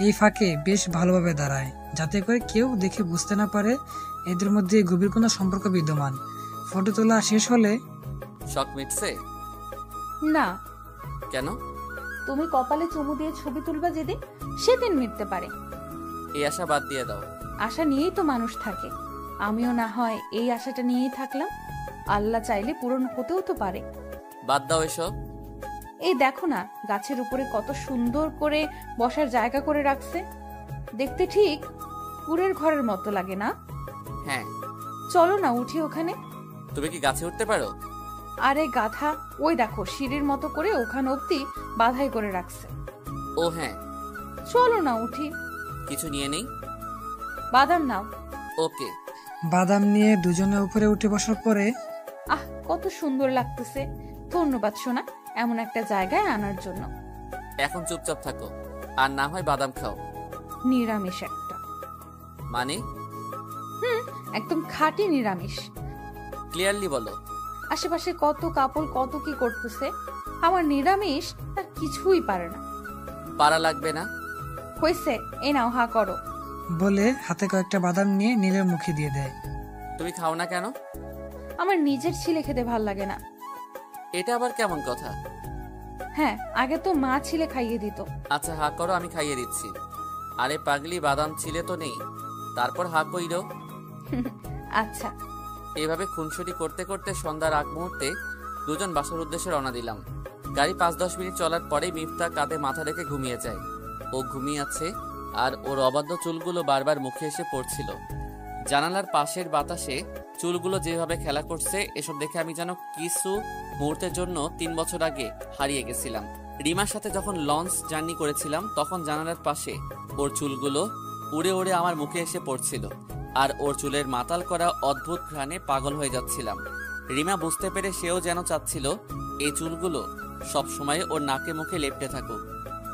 এই ফাঁকে বেশ ভালোভাবে দাঁড়ায়, যাতে করে কেউ দেখে বুঝতে না পারে এদের মধ্যে গভীর কোনো সম্পর্ক বিদ্যমান। ফটো তোলা শেষ হলে, শখ মিটছে? না। কেন? তুমি কপালে চুমু দিয়ে ছবি তুলবা যেদিন, সেদিন মিটতে পারে। এই আশা বাদ দিয়ে দাও। আশা নিয়েই তো মানুষ থাকে, আমিও না হয় এই আশাটা নিয়েই থাকলাম। আল্লাহ চাইলে পূরণ হতেও তো পারে। বাদ দাও এসব। এই দেখো না, গাছের উপরে কত সুন্দর করে বসার জায়গা করে রাখছে, দেখতে ঠিক পুরের ঘরের মতো লাগে না? হ্যাঁ। চলো না উঠি ওখানে। তুমি কি গাছে উঠতে পারো? আরে গাধা, ওই দেখো সিঁড়ির মতো করে ওখানে অব্দি বাধাই করে রাখছে। ও হ্যাঁ, চলো না উঠি। কিছু নিয়ে নেই? বাদাম নাও। ওকে। বাদাম নিয়ে দুজনে উপরে উঠে বসার পরে, আহ কত সুন্দর লাগতেছে, ধন্যবাদ সোনা এমন একটা জায়গায় আনার জন্য। এখন চুপচাপ থাকো, আর না হয় বাদাম খাও। নিরামিষ একটা। মানে? একদম খাঁটি নিরামিষ। ক্লিয়ারলি বলো। আশেপাশে কত কাপল কত কি করতেছে, আমার নিরামিষ তার কিছুই পারে না। পারা লাগবে না। হয়েছে, এই নাও হা করো। বলে হাতে কয়েকটা বাদাম নিয়ে নীলের মুখে দিয়ে দেয়। তুমি খাও না কেন? আমার নিজের ছিলে খেতে ভাল লাগে না। এটা আবার কেমন কথা? হ্যাঁ, আগে তো মা ছিলে খাইয়ে দিত। আচ্ছা হা করো, আমি খাইয়ে দিচ্ছি। আরে পাগলি, বাদাম ছিলে তো নেই, তারপর হা কইরো। আচ্ছা। এভাবে খুনসুটি করতে করতে সন্ধ্যার আগ মুহূর্তে দুজন বাসার উদ্দেশ্যে রওনা দিলাম। গাড়ি 5-10 মিনিট চলার পরেই মিফতা কাঁধে মাথা রেখে ঘুমিয়ে যায়। ও ঘুমিয়ে আছে আর ওর অবাধ্য চুলগুলো বারবার মুখে এসে পড়ছিল। জানালার পাশের বাতাসে চুলগুলো যেভাবে খেলা করছে, এসব দেখে আমি যেন কিছু মুহূর্তের জন্য 3 বছর আগে হারিয়ে গেছিলাম। রিমার সাথে যখন লঞ্চ জার্নি করেছিলাম, তখন জানালার পাশে ওর চুলগুলো উড়ে উড়ে আমার মুখে এসে পড়ছিল, আর ওর চুলের মাতাল করা অদ্ভুত ঘ্রাণে পাগল হয়ে যাচ্ছিলাম। রিমা বুঝতে পেরে সেও যেন চাচ্ছিল এই চুলগুলো সবসময় ওর নাকে মুখে লেপটে থাকুক।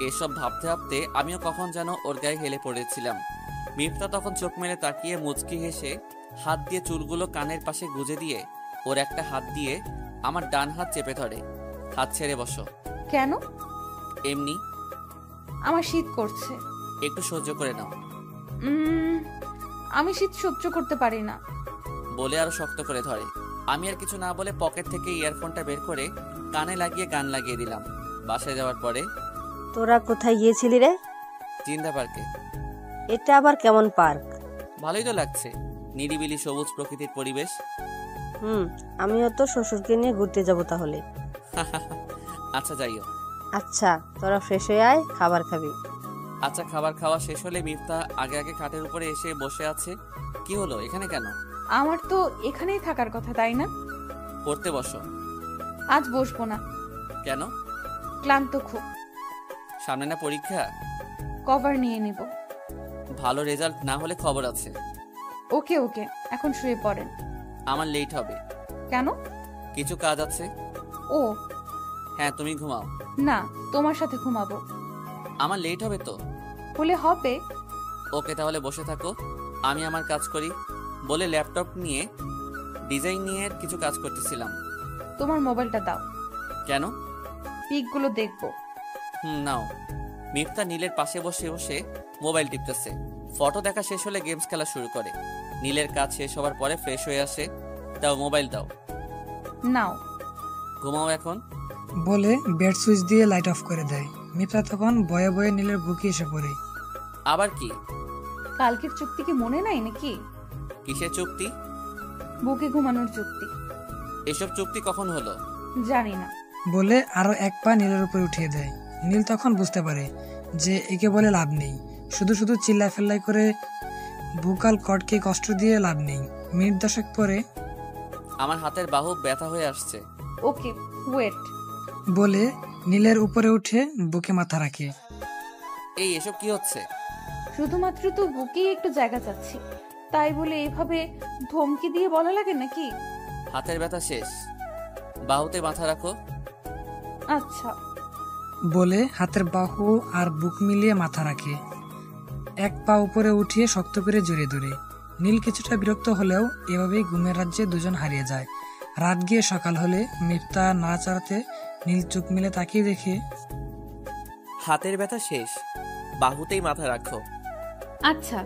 এসব ভাবতে ভাবতে আমিও কখন যেন ওর গায়ে হেলে পড়েছিলাম। মিফতা তখন চোখ মেলে তাকিয়ে মুচকি হেসে হাত দিয়ে চুলগুলো কানের পাশে গুজে দিয়ে ওর একটা হাত দিয়ে আমার ডান হাত চেপে ধরে। হাত ছেড়ে বসো। কেন? এমনি। আমার শীত করছে। একটু সহ্য করে নাও। আমি শীত সহ্য করতে পারি না। বলে আরো শক্ত করে ধরে। আমি আর কিছু না বলে পকেট থেকে ইয়ারফোনটা বের করে কানে লাগিয়ে গান লাগিয়ে দিলাম। বাসায় যাওয়ার পরে, তোরা কোথায় গিয়েছিলি রে? জিন্দা পার্কে। এটা আবার কেমন পার্ক? ভালোই তো লাগছে, নিরিবিলি সবুজ প্রকৃতির পরিবেশ। আমিও তো শ্বশুরকে নিয়ে ঘুরতে যাব তাহলে। আচ্ছা যাইও। আচ্ছা, তোরা ফ্রেশ হয়ে আয়, খাবার খাবি। আচ্ছা, খাবার খাওয়া শেষ হলে মিফতা আগে আগে খাটের উপরে এসে বসে আছে। কি হলো, এখানে কেন? আমার তো এখানেই থাকার কথা, তাই না? পড়তে বসো। আজ বসবো না। কেন? ক্লান্ত খুব। সামনে না পরীক্ষা? কভার নিয়ে নিব। ভালো রেজাল্ট না হলে খবর আছে। ওকে ওকে, এখন শুয়ে পড়েন। আমার লেট হবে। কেন? কিছু কাজ আছে। ও হ্যাঁ, তুমি ঘুমাও। না, তোমার সাথে ঘুমাবো। আমার লেট হবে তো। বলে হবে। ওকে, তাহলে বসে থাকো, আমি আমার কাজ করি। বলে ল্যাপটপ নিয়ে ডিজাইন নিয়ে কিছু কাজ করতেছিলাম। তোমার মোবাইলটা দাও। কেন? পিকগুলো দেখবো। নাও। মিফতা নীলের পাশে বসে বসে মোবাইল টিপতেছে। ফটো দেখা শেষ হলে গেমস খেলা শুরু করে। নীলের কাজ শেষ হওয়ার পরে ফ্রেশ হয়ে আসে। দাও, মোবাইল দাও। নাও। ঘুমাও এখন। বলে বেড সুইচ দিয়ে লাইট অফ করে দেয়। মিফতা তখন বয়ে বয়ে নীলের বুকে এসে পড়ে। আবার কি? কালকের চুক্তি কি মনে নাই নাকি? কিসের চুক্তি? বুকে ঘুমানোর চুক্তি। এসব চুক্তি কখন হলো? জানি না। বলে আরো এক পা নীলের উপরে উঠিয়ে দেয়। নীল তখন বুঝতে পারে যে একে বলে লাভ নেই, শুধু শুধু চিল্লাই ফেল্লাই করে বুকাল কটকে কষ্ট দিয়ে লাভ নেই। মিনিট 10 পরে, আমার হাতের বাহু ব্যথা হয়ে আসছে। Okay wait. বলে নীলের উপরে উঠে বুকে মাথা রাখে। এই এসব কি হচ্ছে? শুধুমাত্র তো বুকেই একটু জায়গা চাচ্ছি, তাই বলে এভাবে ধমকি দিয়ে বলা লাগে নাকি? হাতের ব্যথা শেষ, বাহুতে মাথা রাখো। আচ্ছা। বলে হাতের বাহু আর বুক মিলিয়ে মাথা রাখে। এক পা উপরে উঠিয়ে শক্ত করে জড়িয়ে ধরে। নীল কিছুটা বিরক্ত হলেও এভাবেই ঘুমের রাজ্যে দুজন হারিয়ে যায়। রাত গিয়ে সকাল হলে মিফতা নাড়াচাড়াতে নীল চোখ মিলে তাকিয়ে দেখে হাতের ব্যথা শেষ, বাহুতেই মাথা রাখো। আচ্ছা।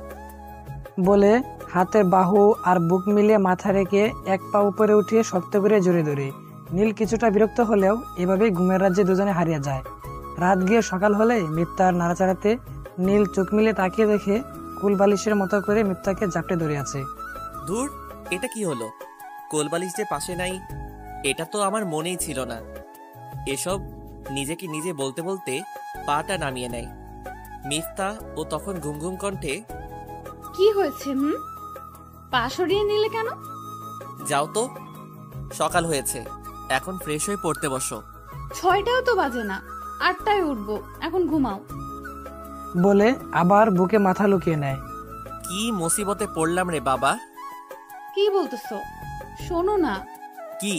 বলে হাতের বাহু আর বুক মিলিয়ে মাথা রেখে এক পা উপরে উঠিয়ে শক্ত করে জড়িয়ে ধরে। নীল কিছুটা বিরক্ত হলেও এভাবেই ঘুমের রাজ্যে দুজনে হারিয়ে যায়। রাত গিয়ে সকাল হলে মিফতার নাড়াচাড়াতে নীল চোখ মিলে তাকিয়ে দেখে কুলবালিশের মতো করে মিফতাকে জাপটে ধরে আছে। দূর, এটা কি হলো? কোলবালিশ যে পাশে নাই, এটা তো আমার মনেই ছিল না। এসব নিজেকে নিজে বলতে বলতে পাটা নামিয়ে নেয় মিফতা। ও তখন ঘুম ঘুম কণ্ঠে, কি হয়েছে? পা সরিয়ে নিলে কেন? যাও তো, সকাল হয়েছে, এখন ফ্রেশ হয়ে পড়তে বসো। 6টাও তো বাজে না, 8টায় উঠবো, এখন ঘুমাও। বলে আবার বুকে মাথা লুকিয়ে নেয়। কি মুসিবতে পড়লাম রে বাবা। কি বলতেছো? শোনো না। কি?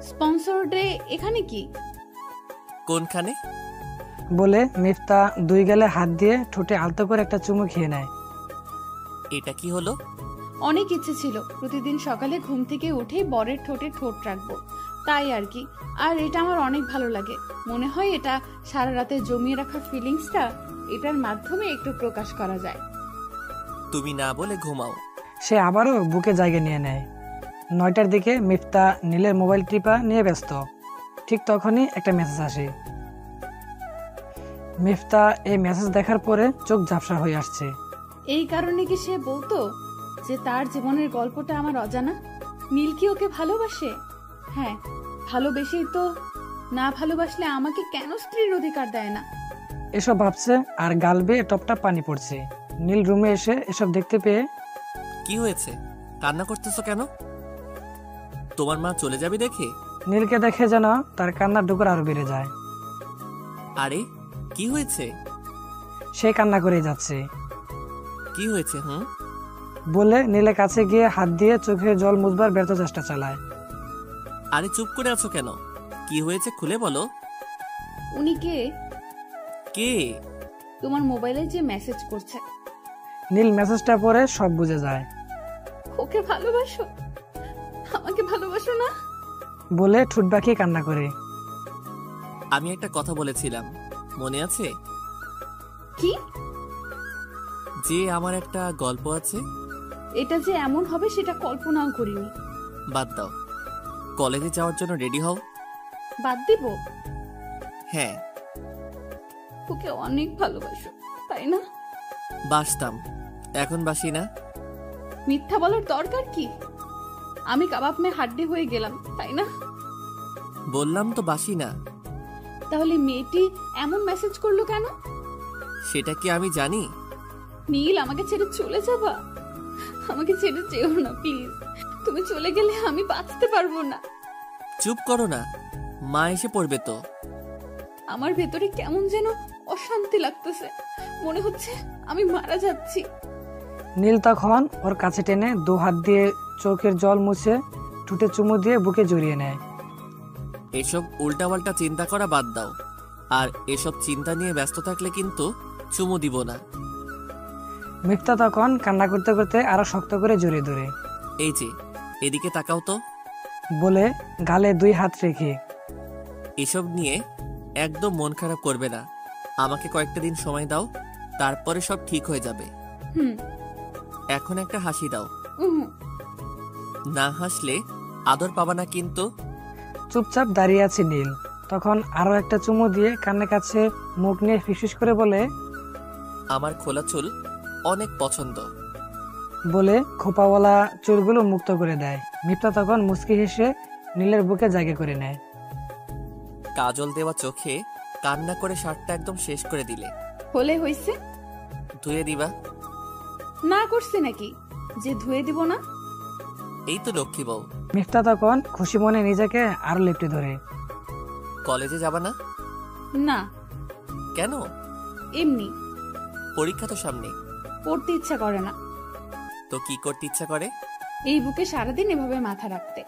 স্পন্সর ডে এখানে কি? কোনখানে? বলে মিফতা দুই গালে হাত দিয়ে ঠোঁটে আলতো করে একটা চুমু খেয়ে নেয়। এটা কি হলো? অনেক ইচ্ছে ছিল প্রতিদিন সকালে ঘুম থেকে উঠে বরের ঠোঁটে ঠোঁট রাখবো, তাই আর কি। আর এটা আমার অনেক ভালো লাগে। মনে হয় এটা সারা রাতে জমিয়ে রাখা ফিলিংসটা এটার মাধ্যমে একটু প্রকাশ করা যায়। তুমি না বলে ঘুমাও। সে আবারও বুকে জায়গা নিয়ে নেয়। 9টার দিকে মিফতা নীলের মোবাইল টিপা নিয়ে ব্যস্ত। ঠিক তখনই একটা মেসেজ আসে। মিফতা এই মেসেজ দেখার পরে চোখ ঝাপসা হয়ে আসছে। এই কারণে কি সে বলতো যে তার জীবনের গল্পটা আমার অজানা? নীল কি ওকে ভালোবাসে? হ্যাঁ, ভালোবেসেই তো। না ভালোবাসলে আমাকে কেন স্ত্রীর অধিকার দেয় না? এসব ভাবছে আর গাল বেয়ে টপটাপ পানি পড়ছে। নীল রুমে এসে এসব দেখতে পেয়ে, কি হয়েছে? কান্না করতেছো কেন? তোমার মা চলে যাবে দেখে? নীলকে দেখে যেন তার কান্নার ডুকর আরো বেড়ে যায়। আরে কি হয়েছে? সে কান্না করে যাচ্ছে। কি হয়েছে? বলে নীলের কাছে গিয়ে হাত দিয়ে চোখে জল মুছবার ব্যর্থ চেষ্টা চালায়। আরে চুপ করে আছো কেন? কি হয়েছে খুলে বলো। উনি কে? কে? তোমার মোবাইলে যে মেসেজ করছে। নীল মেসেজটা পড়ে সব বুঝে যায়। ওকে ভালোবাসো? আমাকে ভালোবাসো না? বলে ঠোঁট বাঁকিয়ে কান্না করে। আমি একটা কথা বলেছিলাম, মনে আছে? কি? যে আমার একটা গল্প আছে। এটা যে এমন হবে সেটা কল্পনাও করিনি। বাদ দাও, কলেজে যাওয়ার জন্য রেডি হও। বাদ দিব? হ্যাঁ। ওকে অনেক ভালোবাসো, তাই না? বাসতাম, এখন বাসি না। মিথ্যা বলার দরকার কি? আমি কাবাব মে হাড্ডি হয়ে গেলাম, তাই না? বললাম তো বাসি না। তাহলে মেয়েটি এমন মেসেজ করলো কেন? সেটা কি আমি জানি? নীল, আমাকে ছেড়ে চলে যাবা? আমাকে ছেড়ে যেও না প্লিজ। তুমি চলে গেলে আমি বাঁচতে পারবো না। চুপ করো না, মা এসে পড়বে তো। আমার ভেতরে কেমন যেন অশান্তি লাগতেছে, মনে হচ্ছে আমি মারা যাচ্ছি। নীল তখন ওর কাছে টেনে 2 হাত দিয়ে চোখের জল মুছে ঠোঁটে চুমু দিয়ে বুকে জড়িয়ে নেয়। এসব উল্টাপাল্টা চিন্তা করা বাদ দাও, আর এসব চিন্তা নিয়ে ব্যস্ত থাকলে কিন্তু চুমু দিব না। মিফতা তখন কান্না করতে করতে আরো শক্ত করে জড়িয়ে ধরে। এই যে, এদিকে তাকাও তো। বলে গালে 2 হাত রেখে, এসব নিয়ে একদম মন খারাপ করবে না। আমাকে কয়েকটা দিন সময় দাও, তারপরে সব ঠিক হয়ে যাবে। এখন একটা হাসি দাও। না হাসলে আদর পাবা না কিন্তু। চুপচাপ দাঁড়িয়ে আছে নীল। তখন আরো একটা চুমু দিয়ে কানের কাছে মুখ নিয়ে ফিসফিস করে বলে, আমার খোলা চুল অনেক পছন্দ। বলে খোপাওয়ালা চুলগুলো মুক্ত করে দেয়। মিফতা তখন মুচকি হেসে নীলের বুকে জায়গা করে নেয়। কাজল দেওয়া চোখে কান্না করে শার্টটা একদম শেষ করে দিলে। হলে হইছে? ধুয়ে দিবা? না করছি নাকি যে ধুয়ে দিব না? এই তো লক্ষ্মী বউ। মিফতা তখন খুশি মনে নিজেকে আরো লেপটে ধরে। কলেজে যাবা না? না। কেন? এমনি। পরীক্ষা তো সামনে। পড়তে ইচ্ছা করে না। তো কি করতে ইচ্ছা করে? এই বুকে সারাদিন এভাবে মাথা রাখতে।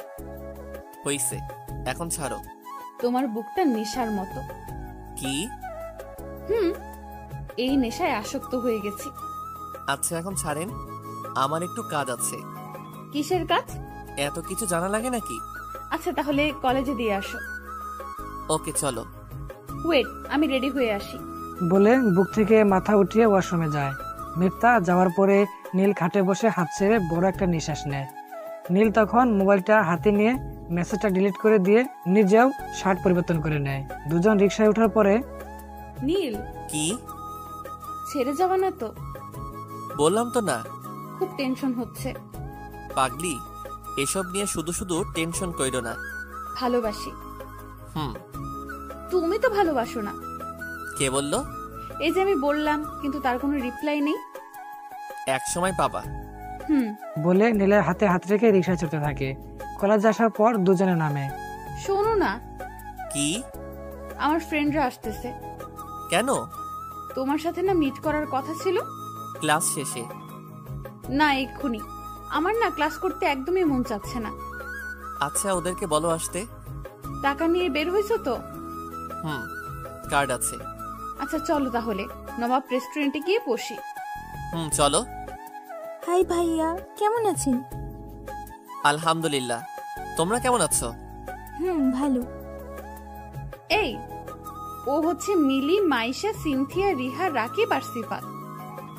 হইছে, এখন ছাড়ো। তোমার বুকটা নেশার মতো। কি? এই নেশায় আসক্ত হয়ে গেছি। আচ্ছা এখন ছাড়েন, আমার একটু কাজ আছে। কিসের কাজ? এত কিছু জানা লাগে নাকি? আচ্ছা তাহলে কলেজে দিয়ে আসো। ওকে চলো। ওয়েট, আমি রেডি হয়ে আসি। বলে বুক থেকে মাথা উঠিয়ে ওয়াশরুমে যায়। মিফতা যাওয়ার পরে নীল খাটে বসে হাত ছেড়ে বড় একটা নিঃশ্বাস নেয়। নীল তখন মোবাইলটা হাতে নিয়ে মেসেজটা ডিলিট করে দিয়ে নিজেও শার্ট পরিবর্তন করে নেয়। দুজন রিকশায় ওঠার পরে, নীল কি? ছেড়ে যাবা না তো? বললাম তো না। খুব টেনশন হচ্ছে। পাগলি, এসব নিয়ে শুধু শুধু টেনশন কইরো না। ভালোবাসি। হুম। তুমি তো ভালোবাসো না। কে বললো? এই যে আমি বললাম, কিন্তু তার কোনো রিপ্লাই নেই। এক সময় পাবা। বলে নীলের হাতে হাত রেখে রিকশায় চড়তে থাকে। কলেজে আসার পর দুজনে নামে। শোনো না। কি? আমার ফ্রেন্ডরা আসতেছে। কেন? তোমার সাথে না মিট করার কথা ছিল। ক্লাস শেষে? না, এক্ষুনি। আমার না ক্লাস করতে একদমই মন চাচ্ছে না। আচ্ছা ওদেরকে বলো আসতে। টাকা নিয়ে বের হইছো তো? কার্ড আছে। আচ্ছা চলো তাহলে নবাব রেস্টুরেন্টে গিয়ে বসি। চলো। হাই ভাইয়া, কেমন আছেন? আলহামদুলিল্লাহ, তোমরা কেমন আছো? ভালো। এই, ও হচ্ছে মিলি, মাইশা, সিনথিয়া, রিহা, রাকিব আর সিফাত।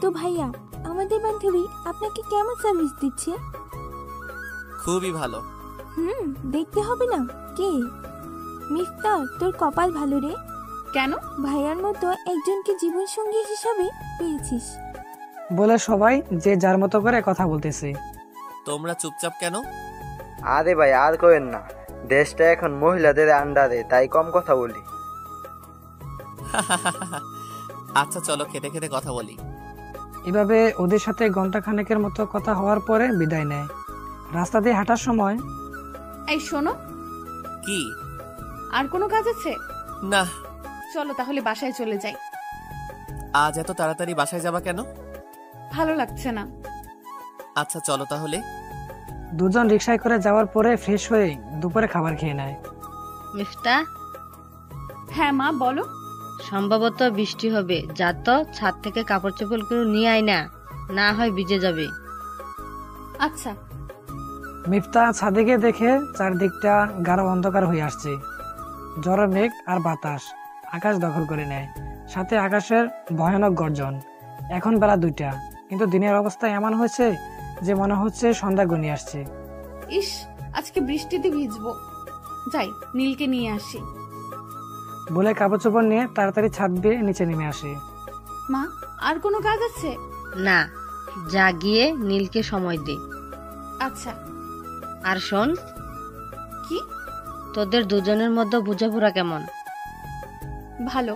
তো ভাইয়া, আমাদের বান্ধবী আপনাকে কেমন সার্ভিস দিচ্ছে? খুবই ভালো। দেখতে হবে না? কে? মিফতা, তোর কপাল ভালো রে। কেন? ভাইয়ার মতো একজনকে জীবন সঙ্গী হিসাবে পেয়েছিস। বলে সবাই যে যার মতো করে কথা বলতেছে। তোমরা চুপচাপ কেন? আরে ভাই আর কইেন না, দেশটা এখন মহিলাদের আন্ডারে, তাই কম কথা বলি। আচ্ছা চলো খেতে খেতে কথা বলি। এভাবে ওদের সাথে ঘন্টা খানেকের মতো কথা হওয়ার পরে বিদায় নেয়। রাস্তা দিয়ে হাঁটার সময়, এই শোনো। কি? আর কোনো কাজ আছে? না। চলো তাহলে বাসায় চলে যাই। আজ এত তাড়াতাড়ি বাসায় যাবা কেন? ভালো লাগছে না। আচ্ছা চলো তাহলে। দুজন রিকশায় করে যাওয়ার পরে ফ্রেশ হয়ে দুপুরে খাবার খেয়ে নেয়। মিফতা? হ্যাঁ মা বলো। সম্ভবত বৃষ্টি হবে, যা তো ছাদ থেকে কাপড় চোপড় করে নিয়ে আয় না, না হয় ভিজে যাবে। আচ্ছা। মিফতা ছাদে গিয়ে দেখে চারদিকটা গাঢ় অন্ধকার হয়ে আসছে। ঝড় মেঘ আর বাতাস আকাশ দখল করে নেয়, সাথে আকাশের ভয়ানক গর্জন। এখন বেলা 2টা, কিন্তু দিনের অবস্থা এমন হয়েছে যে মনে হচ্ছে সন্ধ্যা ঘনিয়ে আসছে। ইস, আজকে বৃষ্টিতে ভিজবো। যাই, নীলকে নিয়ে আসি। বলে কাপড় চোপড় নিয়ে তাড়াতাড়ি ছাদ বেয়ে নিচে নেমে আসে। মা, আর কোনো কাজ আছে? না, যা গিয়ে নীলকে সময় দে। আচ্ছা। আর শোন। কি? তোদের দুজনের মধ্যে বোঝাপড়া কেমন? ভালো।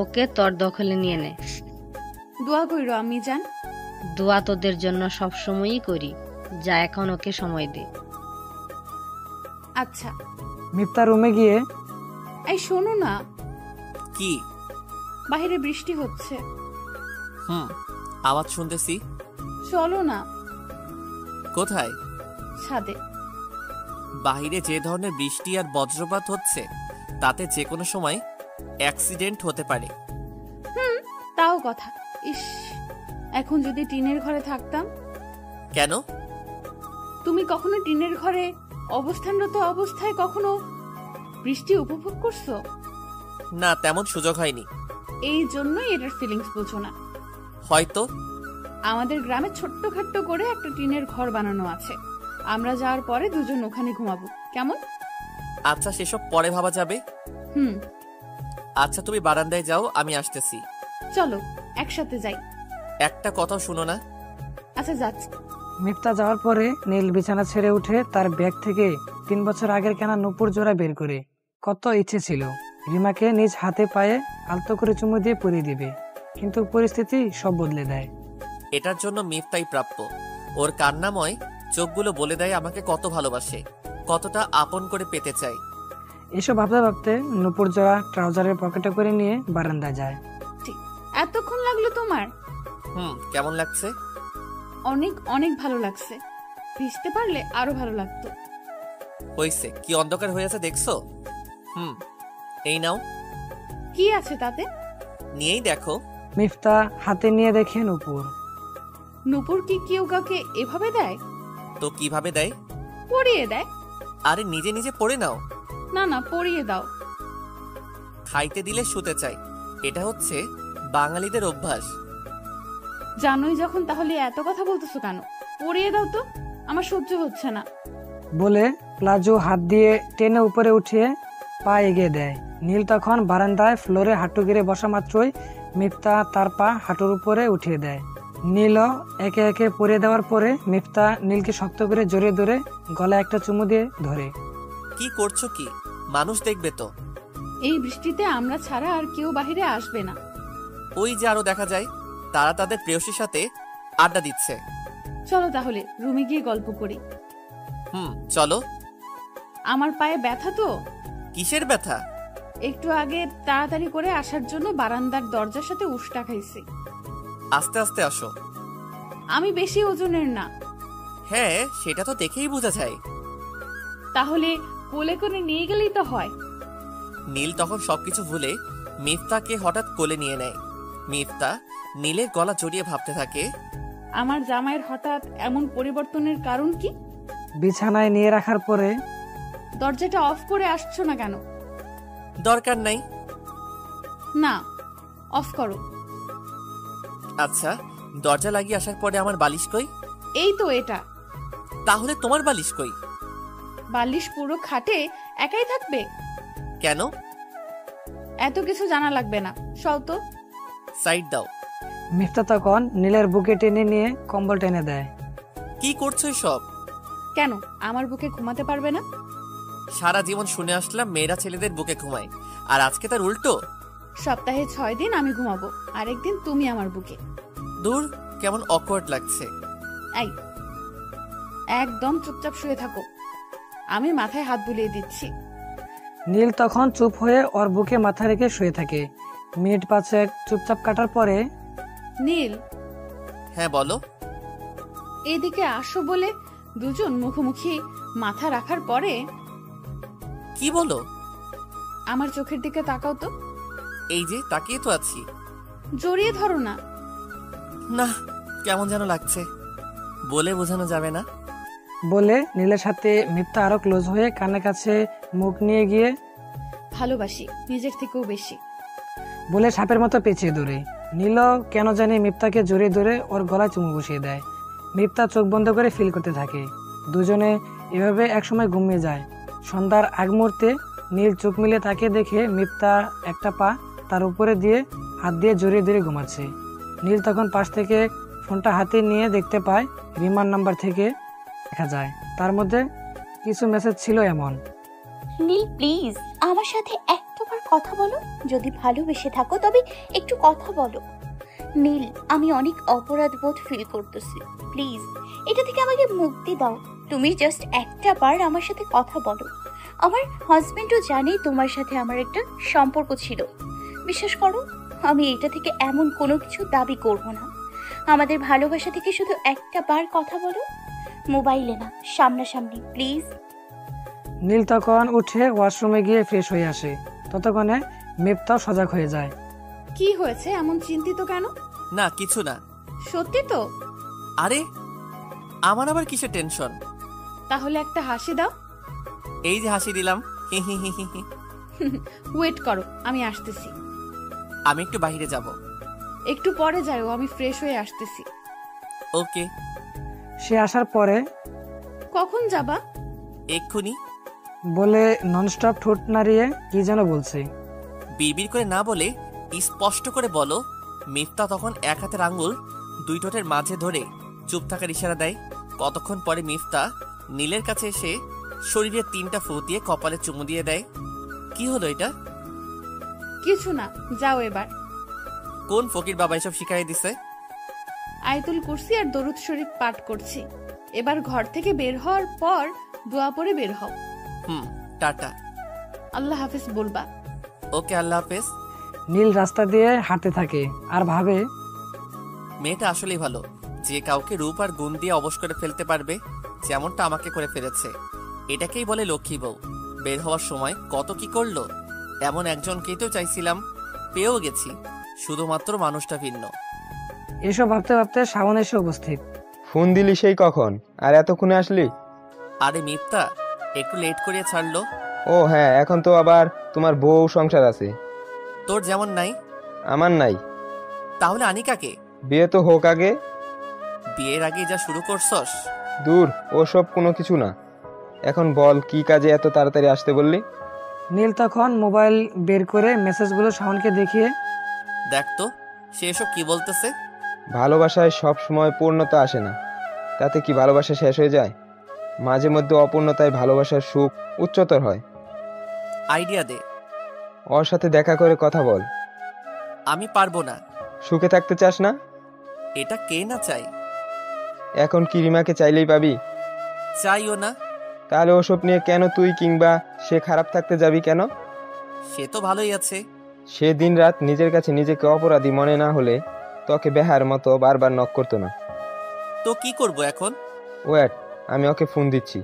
ওকে তোর দখলে নিয়ে নে। দোয়া কইরো আমি জান। দোয়া তোদের জন্য সবসময়ই করি। যা এখন ওকে সময় দে। আচ্ছা। মিফতা রুমে গিয়ে, এই শোনো না। কি? বাইরে বৃষ্টি হচ্ছে। আওয়াজ শুনতেছি। চলো না। কোথায়? ছাদে। বাহিরে যে ধরনের বৃষ্টি আর বজ্রপাত হচ্ছে, তাতে যে কোনো সময় অ্যাক্সিডেন্ট হতে পারে। তাও কথা। ইস, এখন যদি টিনের ঘরে থাকতাম। কেন? তুমি কখনো টিনের ঘরে অবস্থানরত অবস্থায় কখনো বৃষ্টি উপভোগ করছো? না, তেমন সুযোগ হয়নি। এই জন্যই এটার ফিলিংস বুঝো না। হয়তো। আমাদের গ্রামে ছোট্টখাট্ট করে একটা টিনের ঘর বানানো আছে। আমরা যাওয়ার পরে দুজন ওখানে ঘুমাবো, কেমন? আচ্ছা, সেসব পরে ভাবা যাবে। আচ্ছা তুমি বারান্দায় যাও, আমি আসতেছি। চলো একসাথে যাই। একটা কথা শুনো না। আচ্ছা যাচ্ছি। মিফতা যাওয়ার পরে নীল বিছানা ছেড়ে উঠে তার ব্যাগ থেকে 3 বছর আগের কেনা নূপুর জোড়া বের করে। কত ইচ্ছে ছিল রিমাকে নিজ হাতে পায়ে আলতো করে চুমু দিয়ে পরিয়ে দিবে, কিন্তু পরিস্থিতি সব বদলে দেয়। এটার জন্য মিফতাই প্রাপ্য। ওর কান্নাময় চোখগুলো বলে দেয় আমাকে কত ভালোবাসে, কতটা আপন করে পেতে চায়। এসব ভাবতে ভাবতে নূপুর জোড়া ট্রাউজারের পকেটে করে নিয়ে বারান্দায় যায়। এতক্ষণ লাগলো তোমার? কেমন লাগছে? অনেক অনেক ভালো লাগছে। ভিজতে পারলে আরো ভালো লাগতো। হইছে, কি অন্ধকার হয়ে আছে দেখছো? এই নাও। কি আছে তাতে? নিয়েই দেখো। মিফতা হাতে নিয়ে দেখে নূপুর। নূপুর কি কেউ কাউকে এভাবে দেয়? তো কিভাবে দেয়? পরিয়ে দেয়। আরে নিজে নিজে পড়ে নাও। না না, পরিয়ে দাও। খাইতে দিলে শুতে চাই, এটা হচ্ছে বাঙালিদের অভ্যাস। জানোই যখন, তাহলে এত কথা বলতেছো কেন? পরিয়ে দাও তো, আমার সহ্য হচ্ছে না। বলে প্লাজো হাত দিয়ে টেনে উপরে উঠিয়ে পা এগিয়ে দেয়। নীল তখন বারান্দায় ফ্লোরে হাঁটু গেড়ে বসা মাত্রই মিফতা তার পা হাঁটুর উপরে উঠিয়ে দেয়। নীলও একে একে পরিয়ে দেওয়ার পরে মিফতা নীলকে শক্ত করে জড়িয়ে ধরে গলায় একটা চুমু দিয়ে ধরে। কি করছো কি? মানুষ দেখবে তো। এই বৃষ্টিতে আমরা ছাড়া আর কেউ বাহিরে আসবে না। ওই যে আরো দেখা যায়, তারা তাদের প্রেয়সীর সাথে আড্ডা দিচ্ছে। চলো তাহলে রুমে গিয়ে গল্প করি। চলো। আমার পায়ে ব্যথা তো। কিসের ব্যথা? একটু আগে তাড়াতাড়ি করে আসার জন্য বারান্দার দরজার সাথে উষ্টা খাইছি। আস্তে আস্তে আসো। আমি বেশি ওজনের না। হ্যাঁ, সেটা তো দেখেই বোঝা যায়। তাহলে কোলে করে নিয়ে গেলেই তো হয়। নীল তখন সবকিছু ভুলে মিফতাকে হঠাৎ কোলে নিয়ে নেয়। মিফতা নীলের গলা জড়িয়ে ভাবতে থাকে, আমার জামাইয়ের হঠাৎ এমন পরিবর্তনের কারণ কি? বিছানায় নিয়ে রাখার পরে দরজাটা অফ করে আসছো না কেন? দরকার নাই। না, অফ করো। আচ্ছা, দরজা লাগিয়ে আসার পরে আমার বালিশ কই? এই তো এটা। তাহলে তোমার বালিশ কই? বালিশ পুরো খাটে একাই থাকবে। কেন? এত কিছু জানা লাগবে না, সও তো। সাইড দাও। মিফতা তখন নীলের বুকে টেনে নিয়ে কম্বল টেনে দেয়। কি করছো সব? কেন, আমার বুকে ঘুমাতে পারবে না? সারা জীবন শুনে আসলাম মেয়েরা ছেলেদের বুকে ঘুমায়, আর আজকে তার উল্টো। সপ্তাহে 6 দিন আমি ঘুমাবো, আরেকদিন তুমি আমার বুকে। দূর, কেমন অকওয়ার্ড লাগছে। এই, একদম চুপচাপ শুয়ে থাকো, আমি মাথায় হাত বুলিয়ে দিচ্ছি। নীল তখন চুপ হয়ে ওর বুকে মাথা রেখে শুয়ে থাকে। মিনিট 5 চুপচাপ কাটার পরে নীল। হ্যাঁ বলো। এদিকে আসো বলে দুজন মুখোমুখি মাথা রাখার পরে। কি বলো? আমার চোখের দিকে তাকাও তো। এই যে তাকিয়ে তো আছি। জড়িয়ে ধরো না। না, কেমন যেন লাগছে, বলে বোঝানো যাবে না। বলে নীলের সাথে মিফতা আরো ক্লোজ হয়ে কানের কাছে মুখ নিয়ে গিয়ে ভালোবাসি নিজের থেকেও বেশি বলে সাপের মতো পেঁচিয়ে ধরে। নীল কেন জানি মিফতাকে জড়িয়ে ধরে ওর গলায় চুমু বসিয়ে দেয়। মিফতা চোখ বন্ধ করে ফিল করতে থাকে। দুজনে এভাবে একসময় ঘুমিয়ে যায়। সন্ধ্যার আগ মুহূর্তে নীল চোখ মিলে তাকে দেখে মিফতা একটা পা তার উপরে দিয়ে হাত দিয়ে জড়িয়ে ধরে ঘুমাচ্ছে। নীল তখন পাশ থেকে ফোনটা হাতে নিয়ে দেখতে পায় রিমার নাম্বার থেকে দেখা যায় তার মধ্যে কিছু মেসেজ ছিল এমন। নীল প্লিজ আমার সাথে একটাবার কথা বলো, যদি ভালোবেসে থাকো তবে একটু কথা বলো। নীল, আমি অনেক অপরাধ বোধ ফিল করতেছি, প্লিজ এটা থেকে আমাকে মুক্তি দাও। তুমি জাস্ট একটা বার আমার সাথে কথা বলো। আমার হাজবেন্ডও জানে তোমার সাথে আমার একটা সম্পর্ক ছিল। বিশ্বাস করো, আমি এটা থেকে এমন কোনো কিছু দাবি করব না। আমাদের ভালোবাসা থেকে শুধু একটা বার কথা বলো, মোবাইলে না, সামনাসামনি প্লিজ। নীল তখন উঠে ওয়াশরুমে গিয়ে ফ্রেশ হয়ে আসে। ততক্ষণে মিফতাও সজাগ হয়ে যায়। কি হয়েছে, এমন চিন্তিত কেন? না কিছু না। সত্যি তো? আরে আমার আবার কিসের টেনশন? তাহলে একটা হাসি দাও। এই যে হাসি দিলাম। ওয়েট করো, আমি আসতেছি। আমি একটু বাইরে যাব। একটু পরে যাও, আমি ফ্রেশ হয়ে আসতেছি। ওকে। সে আসার পরে কখন যাবা? এক্ষুনি। বলে ননস্টপ ঠোঁট নাড়িয়ে কি যেন বলছে। বিড়বিড় করে না বলে স্পষ্ট করে বলো। মিফতা তখন এক হাতের আঙ্গুল দুই ঠোঁটের মাঝে ধরে চুপ থাকার ইশারা দেয়। কতক্ষণ পরে মিফতা নীলের কাছে এসে শরীরে 3টা ফু দিয়ে কপালে চুমু দিয়ে দেয়। কি হলো এটা? কিছু না, যাও এবার। কোন ফকির বাবা এসব শিখাই দিছে? আয়াতুল কুরসি আর দরুদ শরীফ পাঠ করছি, এবার ঘর থেকে বের হওয়ার পর দোয়া পড়ে বের হও। টাটা। আল্লাহ হাফেজ বলবা। ওকে, আল্লাহ হাফেজ। নীল রাস্তা দিয়ে হাঁটতে থাকে আর ভাবে, মেয়েটা আসলেই ভালো, যে কাউকে রূপ আর গুণ দিয়ে অবশ করে ফেলতে পারবে, যেমনটা আমাকে করে ফেলেছে। এটাকেই বলে লক্ষ্মী বউ। বের হওয়ার সময় কত কি করলো। এমন একজনকেই তো চাইছিলাম, পেয়েও গেছি, শুধুমাত্র মানুষটা ভিন্ন। এসব ভাবতে ভাবতে শাওন এসে উপস্থিত। ফোন দিলি সেই কখন, আর এতক্ষণে আসলি? আরে মিপ্তা, একটু লেট করিয়ে ছাড়লো। ও হ্যাঁ, এখন তো আবার তোমার বউ সংসার আছে। তোর যেমন নাই, আমার নাই। তাহলে আনিকাকে? বিয়ে তো হোক আগে। বিয়ের আগে যা শুরু করছস। দূর, ওসব কোনো কিছু না। এখন বল, কি কাজে এত তাড়াতাড়ি আসতে বললি? নীল তখন মোবাইল বের করে মেসেজগুলো শাওনকে দেখিয়ে, দেখ তো সে এসব কি বলতেছে। ভালোবাসায় সব সময় পূর্ণতা আসে না, তাতে কি ভালোবাসা শেষ হয়ে যায়? মাঝে মধ্যে অপূর্ণতায় ভালোবাসার সুখ উচ্চতর হয়। আইডিয়া দে। ওর সাথে দেখা করে কথা বল। আমি পারবো না। সুখে থাকতে চাস না? এটা কে না চাই? এখন কি রিমাকে চাইলেই পাবি? চাইও না। তাহলে ওসব নিয়ে কেন তুই কিংবা সে খারাপ থাকতে যাবি কেন? সে তো ভালোই আছে। সে দিন রাত নিজের কাছে নিজেকে অপরাধী মনে না হলে তোকে বেহার মতো বারবার নক করতো না। তো কি করব এখন? ওয়েট, আমি ওকে ফোন দিচ্ছি।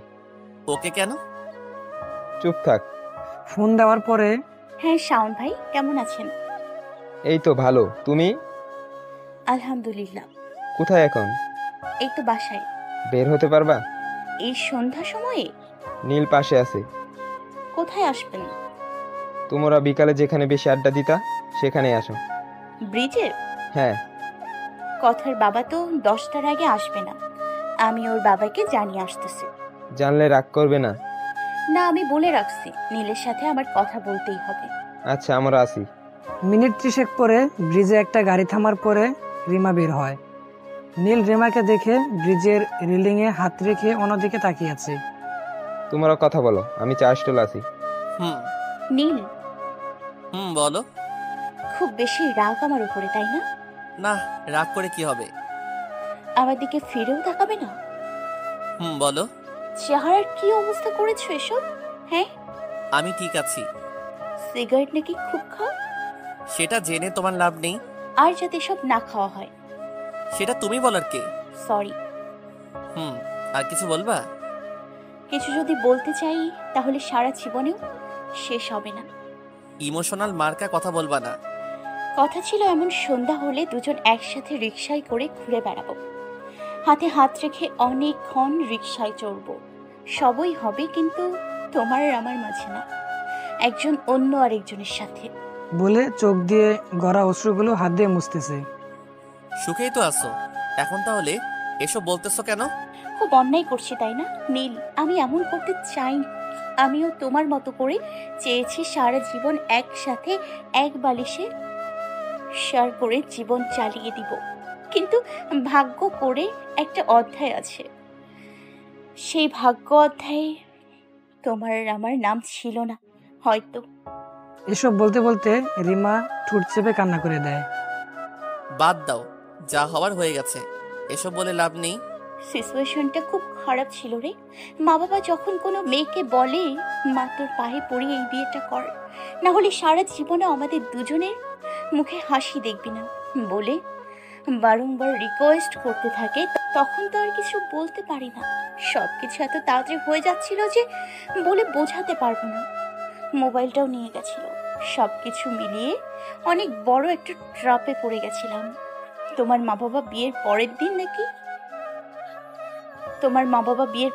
ওকে কেন? চুপ থাক। ফোন দেওয়ার পরে, হ্যাঁ শাওন ভাই, কেমন আছেন? এই তো ভালো, তুমি? আলহামদুলিল্লাহ। কোথায় এখন? এই তো বাসায়। বের হতে পারবা? এই সন্ধ্যা সময়ে? নীল পাশে আছে। কোথায় আসবেন? তোমরা বিকালে যেখানে বেশি আড্ডা দিতা সেখানে আসো। ব্রিজে? হ্যাঁ। কথার বাবা তো 10টার আগে আসবে না, আমি ওর বাবাকে জানিয়ে আসতেছি। জানলে রাগ করবে না? না, আমি বলে রাখছি নীলের সাথে আমার কথা বলতেই হবে। আচ্ছা, আমরা আসি। মিনিট 30 পরে ব্রিজে একটা গাড়ি থামার পরে রিমা বের হয়। নীল রিমাকে দেখে ব্রিজের রেলিংয়ে হাত রেখে অন্যদিকে তাকিয়ে আছে। তোমরা কথা বলো, আমি চা স্টল আছি। নীল। বলো। খুব বেশি রাগ আমার উপরে, তাই না? না, রাগ করে কি হবে? আমার দিকে ফিরেও তাকাবে না? বলো। চেহারার কি অবস্থা করেছো এসব? হ্যাঁ, আমি ঠিক আছি। সিগারেট নাকি খুব খাও? সেটা জেনে তোমার লাভ নেই। আর যাতে সব না খাওয়া হয়। সেটা তুমি বলার কে? সরি। আর কিছু বলবা? কিছু যদি বলতে চাই তাহলে সারা জীবনেও শেষ হবে না। ইমোশনাল মার্কা কথা বলবা না। কথা ছিল এমন সন্ধ্যা হলে দুজন একসাথে রিকশায় করে ঘুরে বেড়াবো, হাতে হাত রেখে অনেকক্ষণ রিকশায় চড়বো। সবই হবে, কিন্তু তোমার আর আমার মাঝে না, একজন অন্য আরেকজনের সাথে। বলে চোখ দিয়ে গড়া অশ্রুগুলো হাত দিয়ে মুছতেছে। সুখেই তো আছো এখন, তাহলে এসব বলতেছো কেন? খুব অন্যায় করছি তাই না নীল? আমি এমন করতে চাই। আমিও তোমার মতো করে চেয়েছি সারা জীবন একসাথে এক বালিশে শেয়ার করে জীবন চালিয়ে দিব, কিন্তু ভাগ্য করে একটা অধ্যায় আছে। সেই ভাগ্য অধ্যায়ে তোমার আর আমার নাম ছিল না হয়তো। এসব বলতে বলতে রিমা ঠোঁট চেপে কান্না করে দেয়। বাদ দাও, যা হওয়ার হয়ে গেছে, এসব বলে লাভ নেই। সিচুয়েশনটা খুব খারাপ ছিল রে। মা বাবা যখন কোনো মেয়েকে বলে মা তোর পায়ে পড়ি এই বিয়েটা কর, না হলে সারা জীবনে আমাদের দুজনের মুখে হাসি দেখবি না বলে বারংবার রিকোয়েস্ট করতে থাকে, তখন তো আর কিছু বলতে পারি না। সবকিছু এত তাড়াতাড়ি হয়ে যাচ্ছিল যে বলে বোঝাতে পারবো না। মোবাইলটাও নিয়ে গেছিল। সবকিছু মিলিয়ে অনেক বড় একটা ট্রাপে পড়ে গেছিলাম। তোমার মা বাবা বিয়ের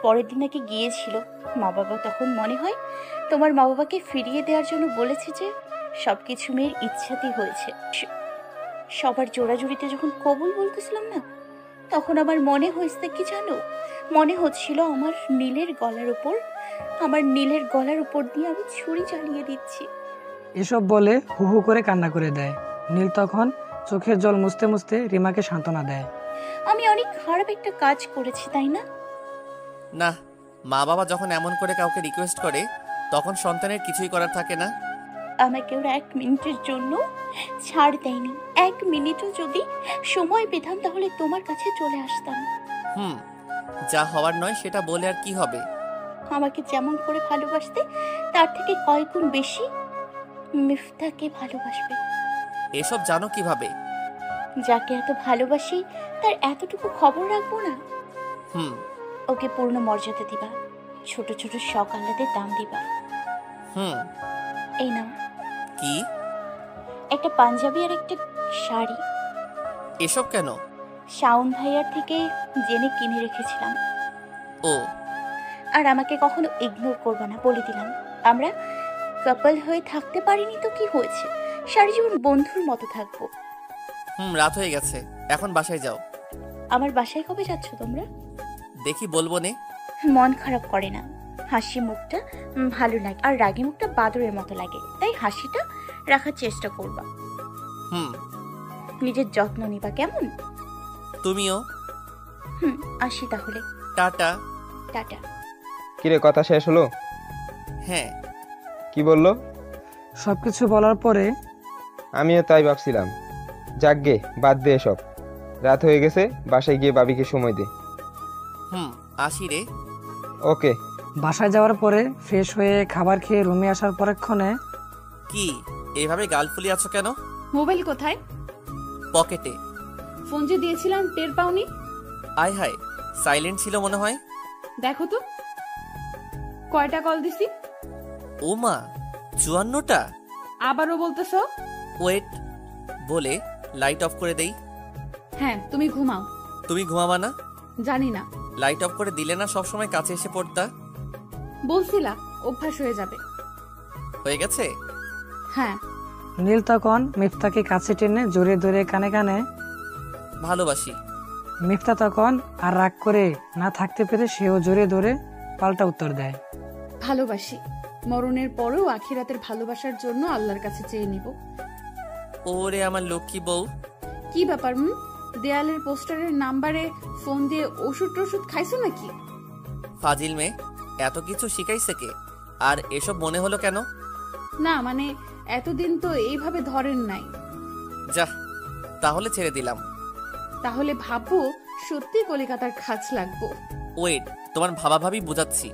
পরের দিন নাকি গিয়েছিল। মা বাবা তখন মনে হয় তোমার মা বাবাকে ফিরিয়ে দেওয়ার জন্য বলেছে যে সবকিছু মেয়ের ইচ্ছাতেই হয়েছে। সবার জোড়াজুড়িতে যখন কবুল বলতেছিলাম না, তখন আমার মনে হয়েছে কি জানো? মনে হচ্ছিল আমার নীলের গলার উপর দিয়ে আমি ছুরি চালিয়ে দিচ্ছি। এসব বলে হু হু করে কান্না করে দেয়। নীল তখন চোখের জল মুছতে মুছতে রিমাকে সান্ত্বনা দেয়। আমি অনেক খারাপ একটা কাজ করেছি তাই না? না, মা বাবা যখন এমন করে কাউকে রিকোয়েস্ট করে তখন সন্তানের কিছুই করার থাকে না। আমাকে ওরা 1 মিনিটের জন্য ছাড় দেয়নি। 1 মিনিটও যদি সময় পেতাম তাহলে তোমার কাছে চলে আসতাম। যা হওয়ার নয় সেটা বলে আর কি হবে? আমাকে যেমন করে ভালোবাসতে তার থেকে কয়েক গুণ বেশি মিফতাকে ভালোবাসবে। এসব জানো কিভাবে? যাকে এত ভালোবাসি তার এতটুকু খবর রাখবো না? হুম। ওকে পূর্ণ মর্যাদা দিবা, ছোট ছোট শখ আহ্লাদের দাম দিবা। হুম। এই নাও। কি? একটা পাঞ্জাবি আর একটা শাড়ি। এসব কেন? শাওন ভাইয়ার থেকে জেনে কিনে রেখেছিলাম। ও। আর আমাকে কখনো ইগনোর করবে না, বলে দিলাম। আমরা কাপল হয়ে থাকতে পারিনি তো কি হয়েছে, সারা জীবন বন্ধুর মতো থাকবো। রাত হয়ে গেছে, এখন বাসায় যাও। আমার বাসায় কবে যাচ্ছ তোমরা? দেখি বলবো নে। মন খারাপ করে না, হাসি মুখটা ভালো লাগে, আর রাগী মুখটা বাদরের মতো লাগে, তাই হাসিটা রাখার চেষ্টা করবা। নিজের যত্ন নিবা, কেমন? তুমিও। আসি তাহলে। টাটা। টাটা। কিরে, কথা শেষ হলো? হ্যাঁ। কি বললো? সবকিছু বলার পরে আমিও তাই ভাবছিলাম। যাকগে, বাদ দে এসব। রাত হয়ে গেছে, বাসায় গিয়ে বাবিকে সময় দে। আসি রে। ওকে। বাসায় যাওয়ার পরে ফ্রেশ হয়ে খাবার খেয়ে রুমে আসার পরক্ষণে কি এইভাবে গাল ফুলিয়ে আছো কেন? মোবাইল কোথায়? পকেটে। ফোন যে দিয়েছিলাম টের পাওনি? আয় হায়, সাইলেন্ট ছিল মনে হয়। দেখো তো কয়টা কল দিছি। ও মা, 54টা। আবারও বলতেছো? ওয়েট বলে লাইট অফ করে দেই। হ্যাঁ, তুমি ঘুমাও। তুমি ঘুমাবা না? জানি না। লাইট অফ করে দিলে না সবসময় কাছে এসে পড়তা। বলছিলা অভ্যাস হয়ে যাবে। হয়ে গেছে? হ্যাঁ। নীল তখন মিফতাকে কাছে টেনে জোরে ধরে কানে কানে ভালোবাসি। মিফতা তখন আর রাগ করে না থাকতে পেরে সেও জোরে ধরে পাল্টা উত্তর দেয়, ভালোবাসি। মরণের পরেও আখিরাতের ভালোবাসার জন্য আল্লাহর কাছে চেয়ে নিব। ওরে আমার লক্ষ্মী বউ। কি ব্যাপার? দেয়ালের পোস্টারের নাম্বারে ফোন দিয়ে ওষুধ টষুধ খাইছো নাকি? ফাজিল মেয়ে, এত কিছু শিখাইছে কে? আর এসব মনে হলো কেন? না মানে এতদিন তো এইভাবে ধরেন নাই। যা, তাহলে ছেড়ে দিলাম। তাহলে ভাববো সত্যি কলিকাতার খাঁচ লাগবো। ওয়েট, তোমার ভাবা ভাবি বুঝাচ্ছি।